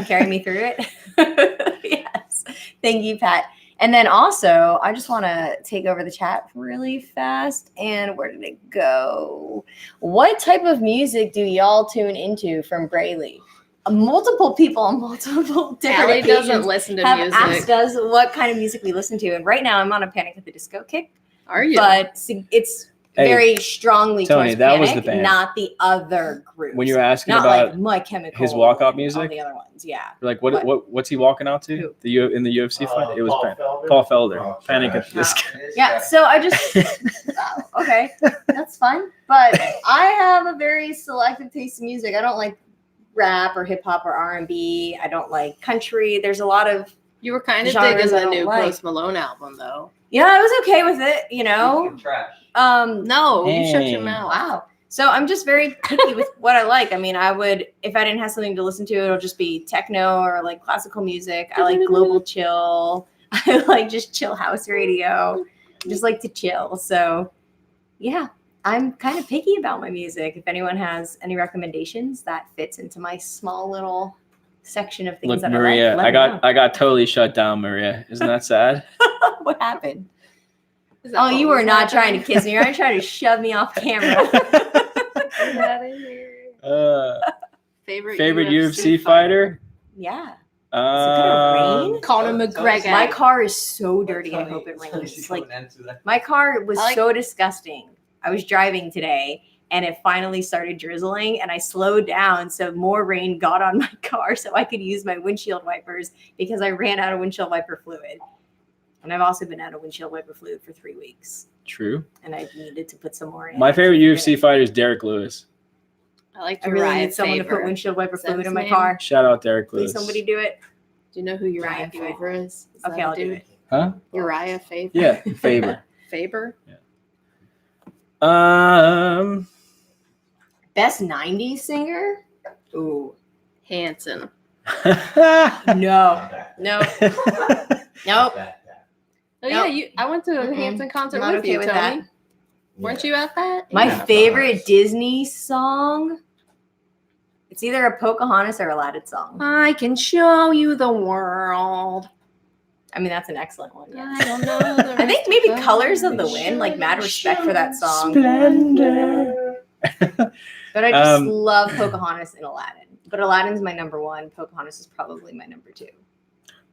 carry me through it? Yes. Thank you, Pat. And then also, I just want to take over the chat really fast. And where did it go? What type of music do y'all tune into from Brayley? Multiple people on multiple different Allie occasions doesn't listen to have music. asked us what kind of music we listen to. And right now, I'm on a Panic at the Disco kick. Are you? But it's very strongly Tony, towards that Panic, was the band. not the other groups. When you were asking not about like My Chemical, his walkout and music? all the other ones, yeah. You're like, what's he walking out to? Who? In the UFC fight? It was Paul Felder. Paul Felder. Oh, Panic at the gosh. Disco. Yeah, so I just okay, that's fine. But I have a very selective taste in music. I don't like rap or hip hop or R&B. I don't like country. There's a lot of You were kind of genres digging I the don't new like. Post Malone album, though. yeah. I was okay with it, you know. Speaking of trash. No, you shut your Hey. mouth. Wow. So I'm just very picky with what I like. I mean, I would, if I didn't have something to listen to, it'll just be techno or like classical music. I like global chill. I like just chill house radio. I just like to chill. So yeah, I'm kind of picky about my music. If anyone has any recommendations that fits into my small little section of things Look, that Maria, I like, I got totally shut down, Maria. Isn't that sad? what happened? Is that Oh, what you was were not trying happening? to kiss me. You're trying to shove me off camera. Get out of here. Favorite UFC fighter? Yeah. Um, rain? Conor McGregor. My car is so dirty. I hope it rains. Like my car was so disgusting. I was driving today and it finally started drizzling and I slowed down so more rain got on my car so I could use my windshield wipers because I ran out of windshield wiper fluid. And I've also been out of windshield wiper fluid for 3 weeks. True. And I needed to put some more in. My favorite UFC fighter is Derek Lewis. I like I really Uriah need someone to Faber. put windshield wiper Is that fluid his in my name? car. Shout out Derek Lewis. Please somebody do it. Do you know who Uriah Uriah, do it. Faber is? Is Okay, that a I'll do dude? it. Huh? Uriah Faber. Yeah, Faber. Faber. Best 90s singer? Ooh. Hanson. No. No. Nope. Oh yeah, Nope. I went to a Mm-mm. Hanson concert I'm not with okay you, with Tony. that. Weren't you at that? My Yeah, favorite Pocahontas. Disney song. It's either a Pocahontas or Aladdin song. I can show you the world. I mean, that's an excellent one. Yeah. I don't know. I think maybe Colors of the Wind, like mad respect for that song. Splendor. But I just love Pocahontas and Aladdin. But Aladdin's my number one. Pocahontas is probably my number two.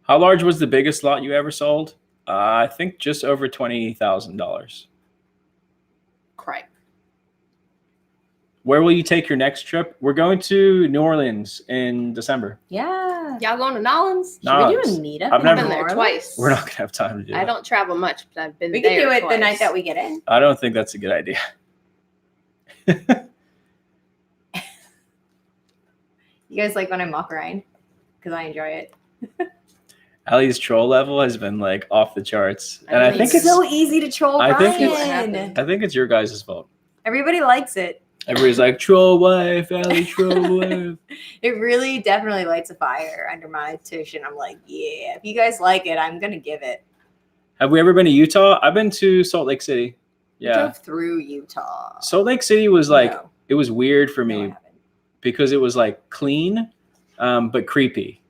How large was the biggest lot you ever sold? I think just over $20,000. Cry. Where will you take your next trip? We're going to New Orleans in December. Yeah. Y'all going to Nolans? Should we do a Nolans. meetup? I've in I've never- been New there Orleans? twice. We're not gonna have time to do I that. don't travel much, but I've been We there can do it twice. the night that we get in. I don't think that's a good idea. You guys like when I mock Ryan? Because I enjoy it. Allie's troll level has been like off the charts, and I think It's it's so easy to troll I think Ryan. it's- I think it's your guys' fault. Everybody likes it. Everybody's like troll wife, Allie troll wife. It really definitely lights a fire under my tush, and I'm like, yeah, if you guys like it, I'm gonna give it. Have we ever been to Utah? I've been to Salt Lake City. We Yeah, drove through Utah. Salt Lake City was like No. it was weird for No, I me haven't. because it was like clean, but creepy,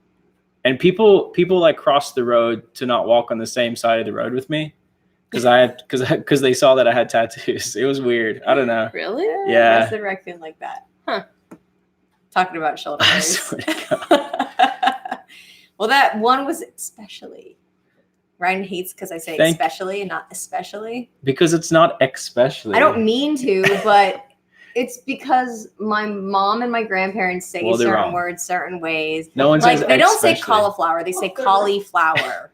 and people like crossed the road to not walk on the same side of the road with me because they saw that I had tattoos. It was weird. I don't know. Really? Yeah. That's the raccoon like that. Huh. Talking about shoulder I blades. swear to Well, that one was especially. Ryan hates because I say especially and not especially. Because it's not especially. I don't mean to, but it's because my mom and my grandparents say Well, they're certain wrong. words certain ways. No one Like says they don't say especially. cauliflower, they say cauliflower.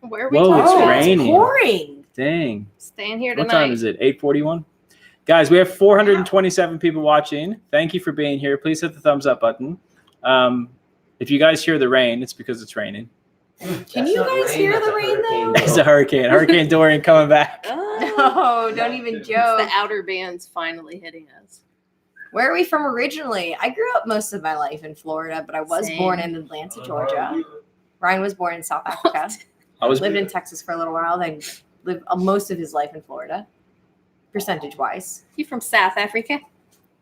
Where are we Whoa, it's talking? raining. pouring. Dang. Staying here What tonight. time is it? 8:41. Guys, we have 427 people watching. Thank you for being here. Please hit the thumbs up button. If you guys hear the rain, it's because it's raining. Can you guys hear the rain though? It's a hurricane. Hurricane Dorian coming back. Oh, No, don't even it's joke. the outer bands finally hitting us. Where are we from originally? I grew up most of my life in Florida, but I was Same. born in Atlanta, Georgia. Ryan was born in South Africa. I was Lived in Texas for a little while, then lived most of his life in Florida, percentage-wise. You from South Africa?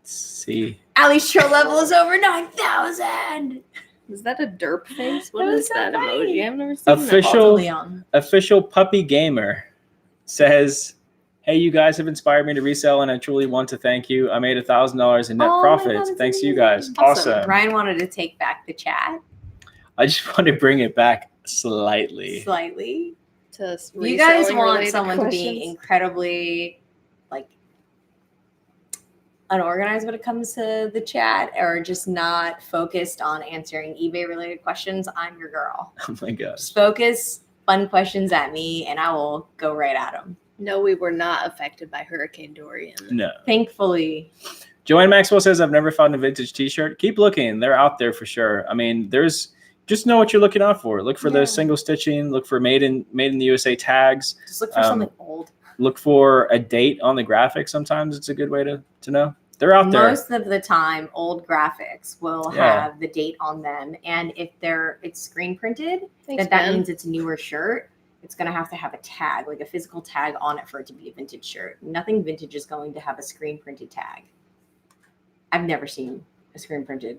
see. Allie's show level is over 9,000. Is that a derp face? What That was is so that funny. emoji? I've never seen Official- Leon. Official Puppy Gamer says, "Hey, you guys have inspired me to resell, and I truly want to thank you. I made $1,000 in net Oh my profits. God, that's Thanks to you guys. amazing. Awesome. Ryan wanted to take back the chat I just want to bring it back slightly. slightly. that. To You guys reselling want related someone to be questions? incredibly like unorganized when it comes to the chat or just not focused on answering eBay related questions. I'm your girl. Oh my gosh. Just focus fun questions at me and I will go right at them. No, we were not affected by Hurricane Dorian. No. Thankfully. Joanne Maxwell says, I've never found a vintage t-shirt. Keep looking. They're out there for sure. I mean, just know what you're looking out for. Look for Yeah. the single stitching. Look for made in the USA tags. Just look for something old. Look for a date on the graphic. Sometimes it's a good way to know. They're out there. Most of the time, old graphics will Yeah. have the date on them. And if it's screen printed, Thanks, that Ben. means it's a newer shirt. It's going to have a tag, like a physical tag on it for it to be a vintage shirt. Nothing vintage is going to have a screen printed tag. I've never seen a screen printed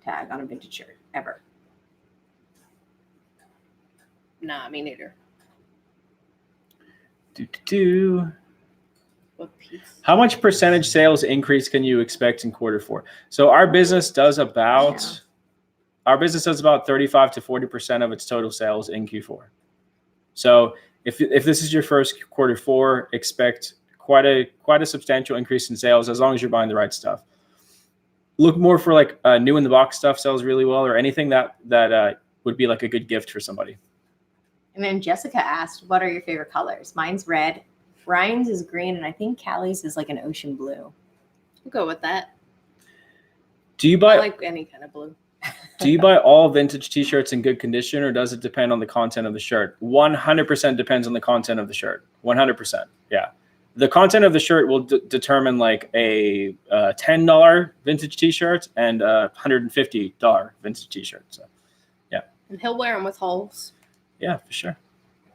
tag on a vintage shirt ever. Nah, me neither. What piece? How much percentage sales increase can you expect in Q4? So our business does about 35 to 40% of its total sales in Q4. So if this is your first Q4, expect quite a substantial increase in sales as long as you're buying the right stuff. Look more for like new in the box stuff sells really well, or anything that would be like a good gift for somebody. And then Jessica asked, what are your favorite colors? Mine's red. Ryan's is green. And I think Callie's is like an ocean blue. We'll go with that. Do you I buy like any kind of blue. Do you buy all vintage t-shirts in good condition, or does it depend on the content of the shirt? 100% depends on the content of the shirt. 100%. Yeah. The content of the shirt will determine like a $10 vintage t-shirt and a $150 vintage t-shirt. So, yeah. And he'll wear them with holes. Yeah, for sure.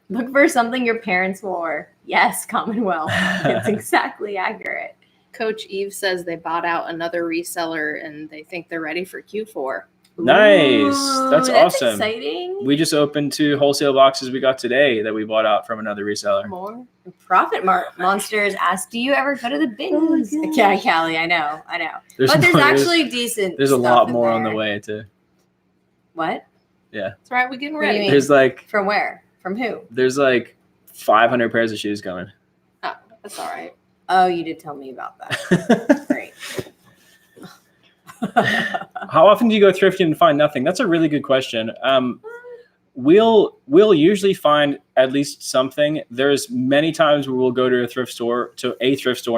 Look for something your parents wore. Yes, Commonwealth. It's exactly accurate. Coach Eve says they bought out another reseller and they think they're ready for Q4. Nice. That's awesome. Exciting. We just opened 2 wholesale boxes we got today that we bought out from another reseller. More? Profit Monsters asked, do you ever go to the bins? Oh my gosh. Yeah, Callie, I know. But there's actually decent there's a stuff lot in more on the there. way too. What? Yeah. That's right, we're getting What do you ready. mean? There's like From where? From who? There's like 500 pairs of shoes coming. Oh, that's all right. Oh, you did tell me about that. Great. How often do you go thrifting and find nothing? That's a really good question. We'll usually find at least something. There's many times where we'll go to a thrift store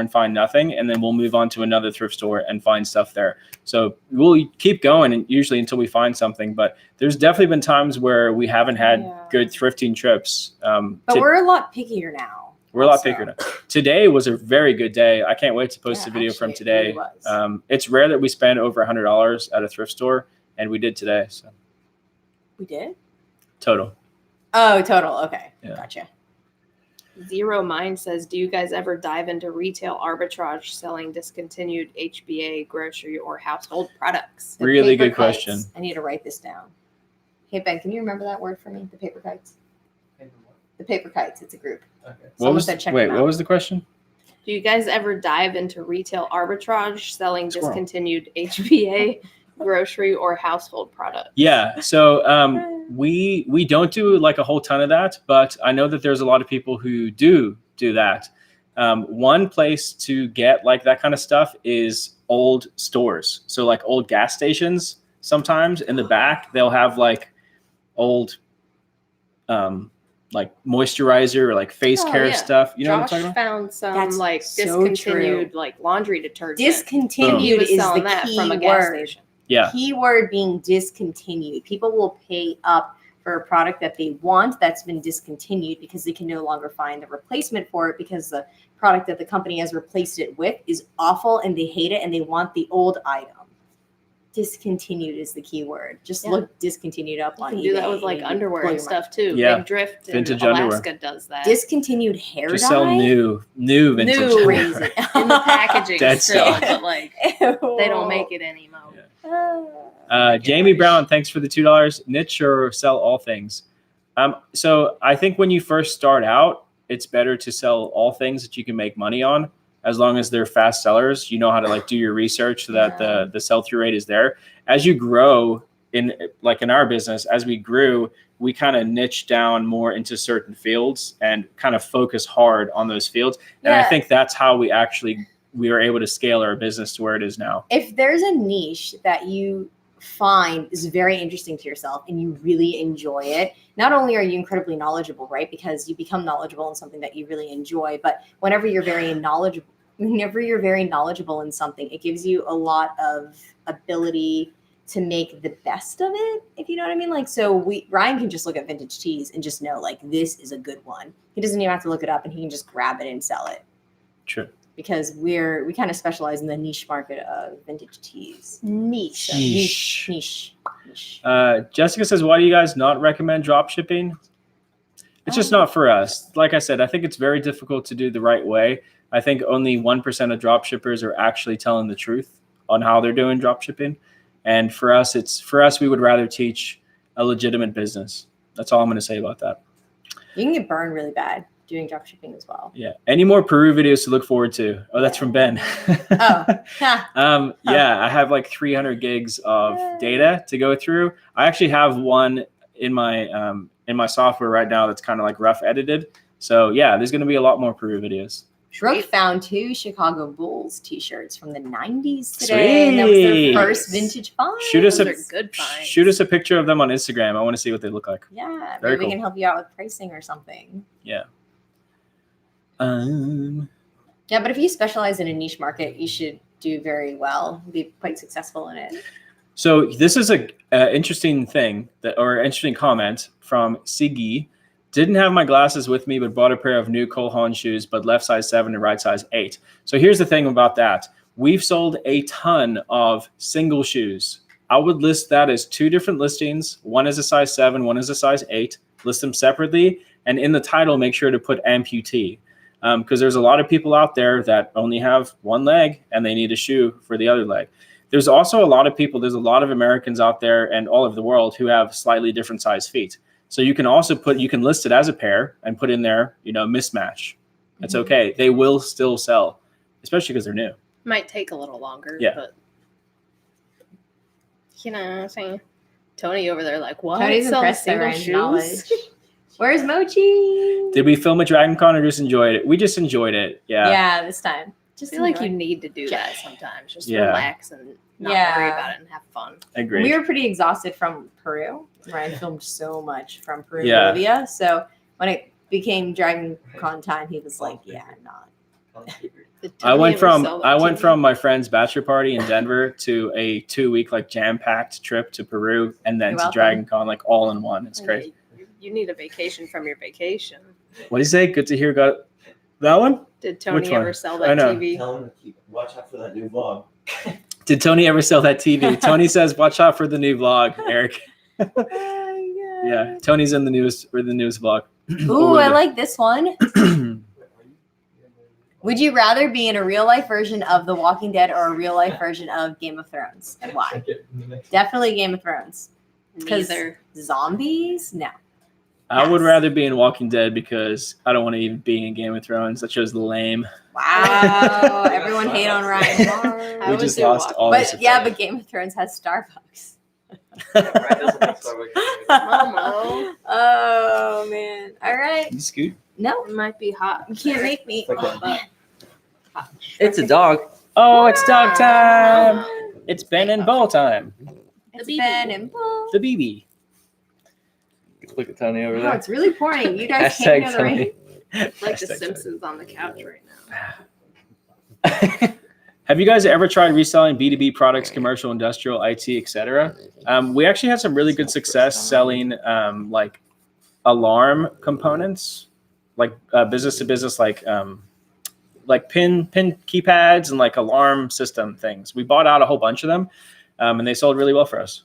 and find nothing, and then we'll move on to another thrift store and find stuff there. So we'll keep going, and usually until we find something. But there's definitely been times where we haven't had good thrifting trips. But we're a lot pickier now. We're a lot bigger now. Today was a very good day. I can't wait to post a video from today. It really was. It's rare that we spend over $100 at a thrift store, and we did today. So We did? total. Oh, total. Okay. Yeah. Gotcha. Zero Mind says, do you guys ever dive into retail arbitrage selling discontinued HBA, grocery, or household products? The Really paper good question. kites. I need to write this down. Hey, Ben, can you remember that word for me? The paper kites? The paper kites. It's a group. Okay. Someone said check them out. What was the question? Do you guys ever dive into retail arbitrage selling Squirrel. discontinued HBA, grocery, or household products? Yeah. So we don't do like a whole ton of that, but I know that there's a lot of people who do that. One place to get like that kind of stuff is old stores. So like old gas stations, sometimes in the back, they'll have like old like moisturizer or like face care stuff. You know what I'm Josh talking about? found some That's like so discontinued true. like laundry detergent. He Discontinued was is selling the that key from a gas word. station. Yeah. Keyword being discontinued. People will pay up for a product that they want that's been discontinued because they can no longer find the replacement for it because the product that the company has replaced it with is awful and they hate it and they want the old item. Discontinued is the key word. Just look discontinued up You on can eBay. do that with like and underwear blow and your mind. stuff too. Yeah. Big Drift in Vintage Alaska underwear. does that. Discontinued hair Just dye. sell new vintage. New underwear. Crazy. in the packaging Dead still, stock. but like they don't make it anymore. Jamie Brown, thanks for the $2. Niche or sell all things. So I think when you first start out, it's better to sell all things that you can make money on, as long as they're fast sellers. You know how to like do your research so that the sell-through rate is there. As you grow in our business, as we grew, we kind of niche down more into certain fields and kind of focus hard on those fields. And I think that's how we were able to scale our business to where it is now. If there's a niche that you find is very interesting to yourself and you really enjoy it, not only are you incredibly knowledgeable, right? Because you become knowledgeable in something that you really enjoy, but whenever you're very knowledgeable in something, it gives you a lot of ability to make the best of it, if you know what I mean. Like, so Ryan can just look at vintage tees and just know like this is a good one. He doesn't even have to look it up and he can just grab it and sell it. True. Because we kind of specialize in the niche market of vintage tees. Niche. Jessica says, why do you guys not recommend drop shipping? It's just not for us. Like I said, I think it's very difficult to do the right way. I think only 1% of drop shippers are actually telling the truth on how they're doing drop shipping. And for us, we would rather teach a legitimate business. That's all I'm going to say about that. You can get burned really bad doing drop shipping as well. Yeah. Any more Peru videos to look forward to? Oh, that's from Ben. Yeah, I have like 300 gigs of data to go through. I actually have one in my software right now that's kind of like rough edited. So yeah, there's going to be a lot more Peru videos. Brooke found 2 Chicago Bulls t-shirts from the 90s today. And that was their first vintage find. Shoot us good finds. Shoot us a picture of them on Instagram. I want to see what they look like. Yeah, Very maybe we cool. can help you out with pricing or something. Yeah. Yeah, but if you specialize in a niche market, you should do very well, be quite successful in it. So this is a interesting thing interesting comment from Sigi. Didn't have my glasses with me, but bought a pair of new Cole Haan shoes, but left size 7 and right size 8. So here's the thing about that. We've sold a ton of single shoes. I would list that as 2 different listings. One is a size 7, one is a size 8. List them separately. And in the title, make sure to put amputee. Because there's a lot of people out there that only have one leg and they need a shoe for the other leg. There's also a lot of Americans out there and all over the world who have slightly different size feet. So you can list it as a pair and put in there, mismatch. That's okay. They will still sell, especially because they're new. Might take a little longer. Yeah. But I'm saying? Tony over there like, what? Tony's Sell impressed by single Ryan's shoes? knowledge. Where's Mochi? Did we film a Dragon Con or just enjoyed it? We just enjoyed it. Yeah. Yeah, this time. I Just feel like enjoy. you need to do that sometimes. Just Yeah. relax and not worry about it and have fun. Agreed. We were pretty exhausted from Peru. Ryan filmed so much from Peru and Yeah. Bolivia. So when it became Dragon Con time, he was like, yeah, not. Did I Tony went ever from sell that TV? my friend's bachelor party in Denver to a 2-week like jam-packed trip to Peru and then You're to welcome. Dragon Con like all in one. It's I know, crazy. You need a vacation from your vacation. What do you say? Good to hear. Got that one? Did Tony Which one? ever sell I that know. TV? Tell him to watch out for that new vlog. Did Tony ever sell that TV? Tony says, "Watch out for the new vlog, Eric." Yeah, Tony's in the newest vlog. Ooh, I like this one. Would you rather be in a real life version of The Walking Dead or a real life version of Game of Thrones? And why? Definitely Game of Thrones. 'Cause Neither. Zombies? No. I would Yes. rather be in Walking Dead because I don't want to even be in Game of Thrones. That show's lame. Wow. Everyone hate on Ryan. I We would just do lost Walking all But this. yeah, but Game of Thrones has Starbucks. Momo. Oh man. All right. You scoot. No, It might be hot. you can't make me. It's a dog. Oh, it's dog time. It's Ben and Bull time. It's The Ben and Bull. The BB. Look at Tony over Oh, there. it's really pouring. You guys can't Hashtag know the rain. Tony. Like the Hashtag Simpsons on the couch right now. Have you guys ever tried reselling B2B products, commercial, industrial, IT, etc.? We actually had some really good success selling like alarm components, like business to business, like pin keypads and like alarm system things. We bought out a whole bunch of them, and they sold really well for us.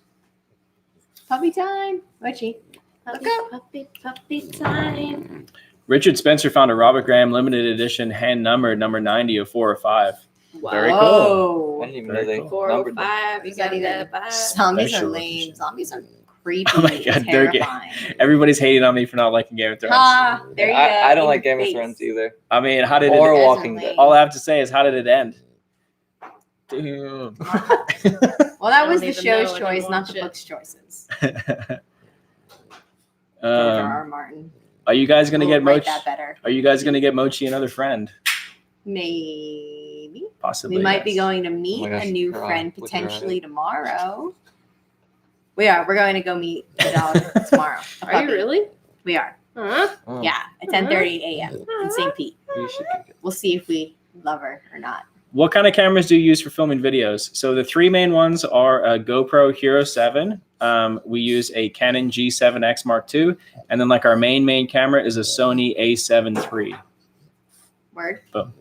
Puppy time. Mochi. Puppy time. Richard Spencer found a Robert Graham limited edition hand numbered number 90 of 405. Wow. Very cool. I Whoa. didn't even know they numbered them. 405. You got that vibe. Zombies are Special lame. edition. Zombies are creepy. Oh my God, they're gay. terrifying. Everybody's hating on me for not liking Game of Thrones. Ah, there you go. I don't in like your Game of face. Thrones either. I mean, how did Or it? Walking Definitely. Dead. All I have to say is, how did it end? Damn. Well, that I was don't the even show's know, I didn't choice, not watch the it. book's choices. George R. Martin. Are you guys gonna We'll get write Mochi? that better. Are you guys gonna get Mochi another friend? Maybe. Possibly. We might be yes. going to meet Oh my gosh, a new Rob, friend look at her potentially tomorrow. We are. We're going to go meet the dog tomorrow. A Are you puppy. really? We are. Huh? Oh, Yeah, at 10:30 a.m. in St. Pete. you should go get- We'll see if we love her or not. What kind of cameras do you use for filming videos? So the three main ones are a GoPro Hero 7. We use a Canon G7X Mark II, and then like our main camera is a Sony A7 III. Word. Boom.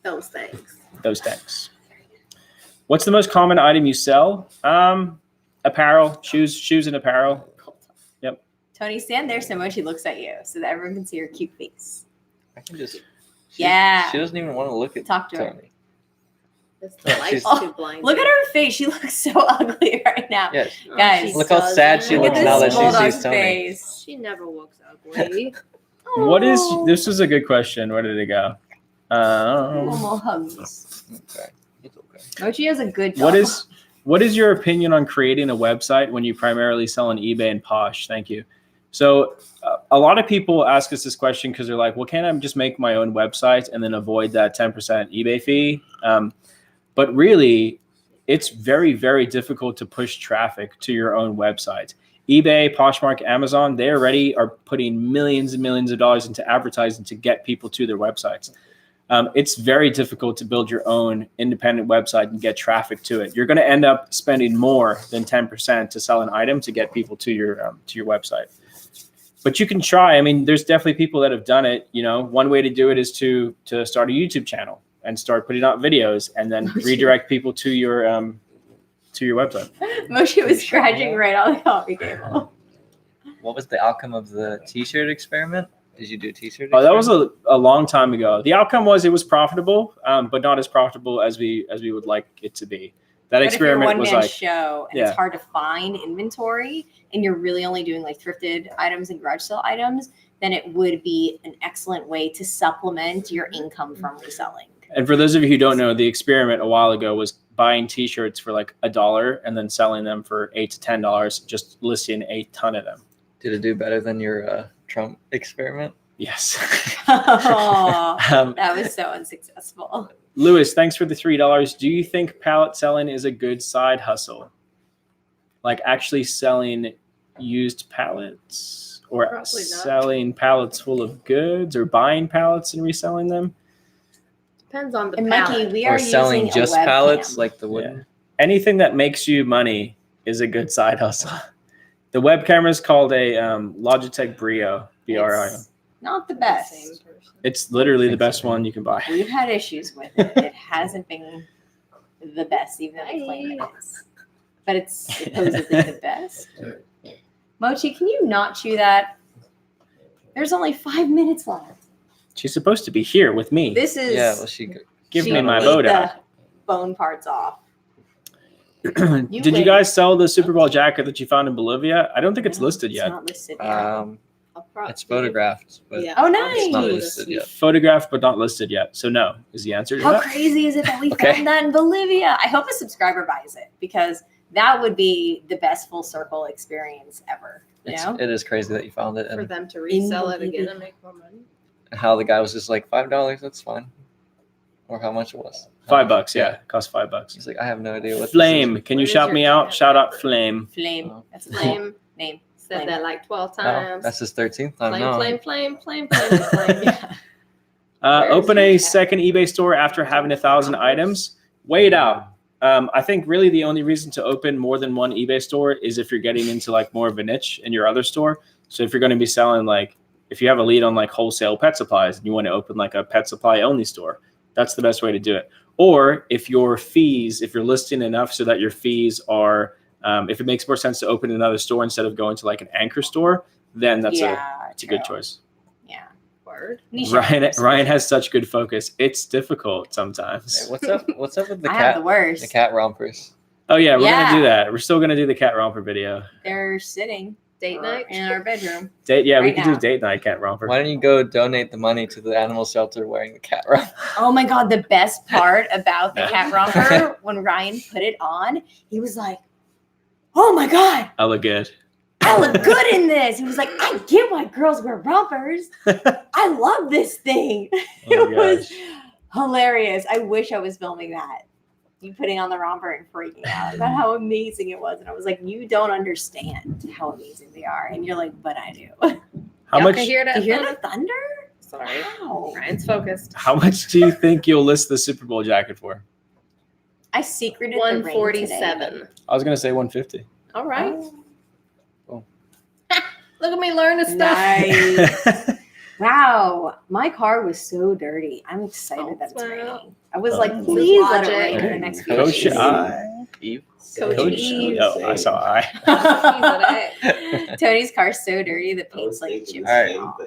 Those things. Those things. What's the most common item you sell? Apparel, shoes and apparel. Tony, stand there so Mochi looks at you so that everyone can see her cute face. I can just. Yeah. She doesn't even want to look at Talk to her. Tony. It's the lights She's- too blind. Look at her face. She looks so ugly right now. Yeah. Guys, Look how sad she Look looks at now this that she bulldog sees Tony. face. She never looks ugly. What is Oh. this? Is a good question. Where did it go? Momo hugs. Okay. It's okay. Mochi has a good dog. What is your opinion on creating a website when you primarily sell on eBay and Posh? Thank you. So a lot of people ask us this question because they're like, well, can't I just make my own website and then avoid that 10% eBay fee? But really, it's very, very difficult to push traffic to your own website. eBay, Poshmark, Amazon, they already are putting millions and millions of dollars into advertising to get people to their websites. It's very difficult to build your own independent website and get traffic to it. You're going to end up spending more than 10% to sell an item to get people to your website. But you can try. I mean, there's definitely people that have done it. You know, one way to do it is to start a YouTube channel and start putting out videos and then redirect people to your website. Mochi was scratching right on the coffee table. What was the outcome of the T-shirt experiment? Did you do a T-shirt? Oh, that was a long time ago. The outcome was it was profitable, but not as profitable as we would like it to be. That But experiment if you're was a one-man like, show and yeah. it's hard to find inventory and you're really only doing like thrifted items and garage sale items, then it would be an excellent way to supplement your income from reselling. and for those of you who don't know, the experiment a while ago was buying T-shirts for like $1 and then selling them for $8 to $10, just listing a ton of them. Did it do better than your Trump experiment. Yes. Oh, that was so unsuccessful. Lewis, thanks for the $3. Do you think pallet selling is a good side hustle? Like actually selling used pallets, or Probably not. selling pallets full of goods, or buying pallets and reselling them? Depends on the And Mikey, palette. we are Or selling using just a webcam. pallets like the wooden. Yeah. Anything that makes you money is a good side hustle. The web camera is called a Logitech Brio, BRIO. It's not the best. Same person. It's literally the Think best so. one you can buy. We've had issues with it. It hasn't been the best, even though they claim it is. But it's supposedly the best. Mochi, can you not chew that? There's only 5 minutes left. She's supposed to be here with me. This is Yeah, well, she Give she me my ate boat the out. bone parts off. Did you win. guys sell the Super Bowl jacket that you found in Bolivia? I don't think it's No, listed It's yet. not listed yet. I'll probably- it's photographed, but Yeah. Oh, I'll nice. it's not see listed this. yet. Photographed but not listed yet. So no is the answer to How that. crazy is it that we Okay. found that in Bolivia? I hope a subscriber buys it because that would be the best full circle experience ever. You know? It is crazy that you found it, For and them to resell it Bolivia. again and make more money. how the guy was just like $5. That's fine, or how much it was. $5, yeah. It cost $5. He's like, I have no idea what. Flame, can you What is shout your me out? jacket Shout out number? Flame. Flame. Oh. That's a flame Flame name. said Flame. that like 12 This is. Oh, times. that's his 13th time flame, now. flame, flame, flame, flame, flame. Yeah. Where's Open your a cat? second eBay store after having 1,000 items. Wait out. I think really the only reason to open more than one eBay store is if you're getting into like more of a niche in your other store. So if you're going to be selling like, if you have a lead on like wholesale pet supplies and you want to open like a pet supply only store, that's the best way to do it. Or if your fees, if you're listing enough so that your fees are, if it makes more sense to open another store instead of going to like an anchor store, then that's it's a good true. choice. Yeah. Word. Niche Ryan items. has such good focus. It's difficult sometimes. Hey, what's up? What's up with the I have cat? the worst. The cat rompers. Oh yeah, we're gonna do Yeah. that. We're still gonna do the cat romper video. They're sitting Date night. in our bedroom. We Right can now. do date night cat romper. Why don't you go donate the money to the animal shelter wearing the cat romper? Oh my god, the best part about the Yeah. cat romper when Ryan put it on, he was like, "Oh my god, I look good. I look good in this." He was like, "I get why girls wear rompers. I love this thing." Oh It my was gosh. hilarious. I wish I was filming that. You putting on the romper and freaking out about how amazing it was. And I was like, you don't understand how amazing they are. And you're like, but I do. How Y'all much? can hear that? Do you hear thunder? the thunder? Sorry. Wow. Ryan's focused. How much do you think you'll list the Super Bowl jacket for? I secreted the ring today. 147. I was gonna say 150. All right. Oh, Look at me learning stuff. nice. Wow. My car was so dirty. I'm excited Oh, that it's well. raining. I was Oh. like, This is please let it logic. rain in the next few Coach days. Eve. Coach Eve. Oh, I saw I. Tony's car's so dirty that paint's like chips. All right. off.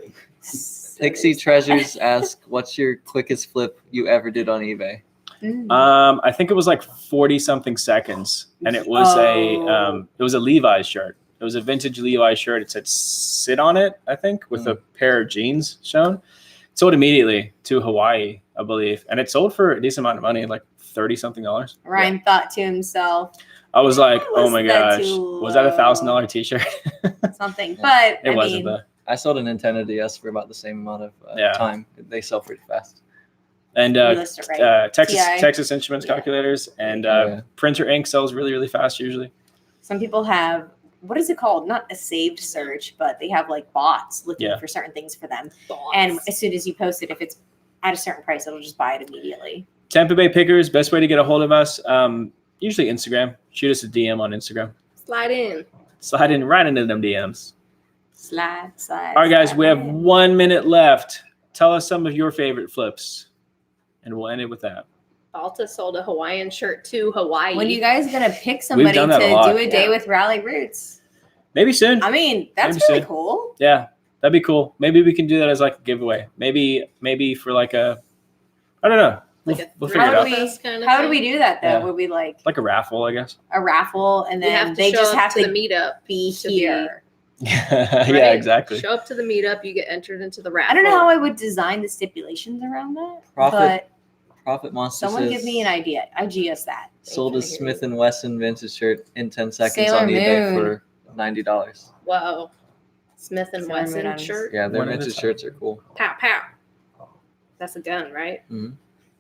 Pixie Treasures ask, "What's your quickest flip you ever did on eBay?" Mm. I think it was like 40 something seconds, and it was Oh. it was a Levi's shirt. It was a vintage Levi's shirt. It said "sit" on it, I think, with a pair of jeans shown. It sold immediately to Hawaii, I believe, and it sold for a decent amount of money, like $30 something. Ryan thought to himself, I was like, Was oh my that gosh, too was that low? $1,000 t-shirt? something. Yeah. But It I wasn't mean, though. I sold a Nintendo DS for about the same amount of Yeah. time. They sell pretty fast. And we list it right. TI. Texas Instruments Yeah. calculators and Yeah. printer ink sells really, really fast usually. Some people have, what is it called? Not a saved search, but they have like bots looking Yeah. for certain things for them. Thoughts. And as soon as you post it, if it's at a certain price, it'll just buy it immediately. Tampa Bay Pickers, best way to get a hold of us, usually Instagram. Shoot us a DM on Instagram. Slide in. Slide in right into them DMs. Slide. All right, guys, we have in. 1 minute left. Tell us some of your favorite flips, and we'll end it with that. Balta sold a Hawaiian shirt to Hawaii. When you guys gonna pick somebody to done that a lot. do a day Yeah. with Ralli Roots? Maybe soon. I mean, that's Maybe really soon. cool. Yeah, that'd be cool. Maybe we can do that as like a giveaway. Maybe for like a, I don't know. Like a We'll figure it How out. do we- Fest kind of How do thing. we do that though? Yeah. Would we like Like a raffle, I guess. a raffle and You then have to they show just up have to to the meetup be to be- here? Yeah, right? exactly. Show up to the meetup, you get entered into the raffle. I don't know how I would design the stipulations around that, Profit Monster but someone says, give me an idea. IG us that. sold a Thank you. Smith & Wesson vintage shirt in 10 seconds Sailor on eBay Moon. for $90. Whoa. Smith and Sailor Moon Wesson items. shirt. Yeah, their One at a vintage time. shirts are cool. Pow pow. That's a gun, right?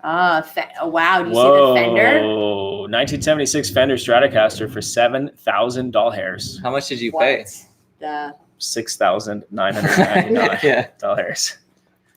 Oh, wow. Do you see the fender? Whoa! 1976 Fender Stratocaster for $7,000. How much did you pay? What? The $6,999. Yeah. That's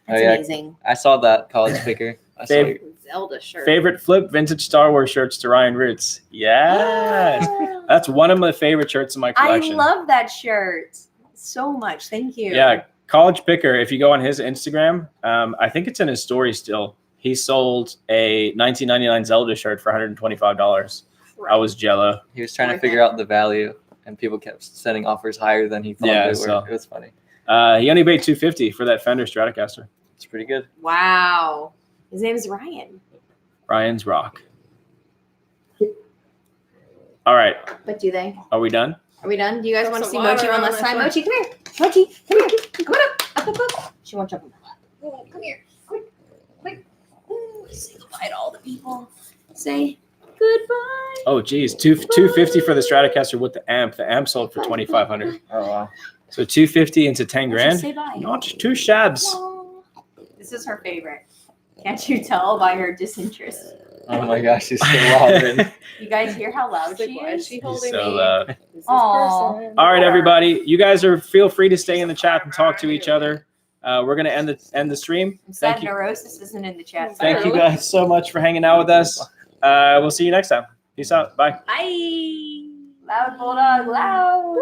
Oh, yeah. amazing. I saw that college picker. I saw Fav- it. Zelda shirt. Favorite flip vintage Star Wars shirts to Ryan Roots. Yes. That's one of my favorite shirts in my I collection. love that shirt so much. Thank you. Yeah, College Picker. If you go on his Instagram, I think it's in his story still. He sold a 1999 Zelda shirt for $125. I was jello. He was trying to figure out the value, and people kept sending offers higher than he thought Yeah, they were. so- It was funny. He only paid $250 for that Fender Stratocaster. It's pretty good. Wow. His name is Ryan. Ryan's Rock. All right, But do they? are we done? Are we done? Do you guys Put want to some see Mochi water one on last my time? foot. Mochi, come here. Mochi, come here. Come on up. Up. She won't jump. Come here. Quick. Ooh, say goodbye to all the people. Say goodbye. Oh, geez, $250 for the Stratocaster with the amp. The amp sold for $2,500. Oh, wow. So $250 into 10 Mochi, grand. say bye. Not two shabs. This is her favorite. Can't you tell by her disinterest? Oh my gosh, she's so loud. You guys hear how loud she Why is is? she holding So me? loud. Is this Aw. person? All right, everybody. You guys feel free to stay in the chat and talk to each other. We're gonna end the stream. I'm sad Thank you. Neurosis isn't in the chat. Thank you guys so much for hanging out with us. We'll see you next time. Peace out. Bye. Bye. Loud bulldog, loud.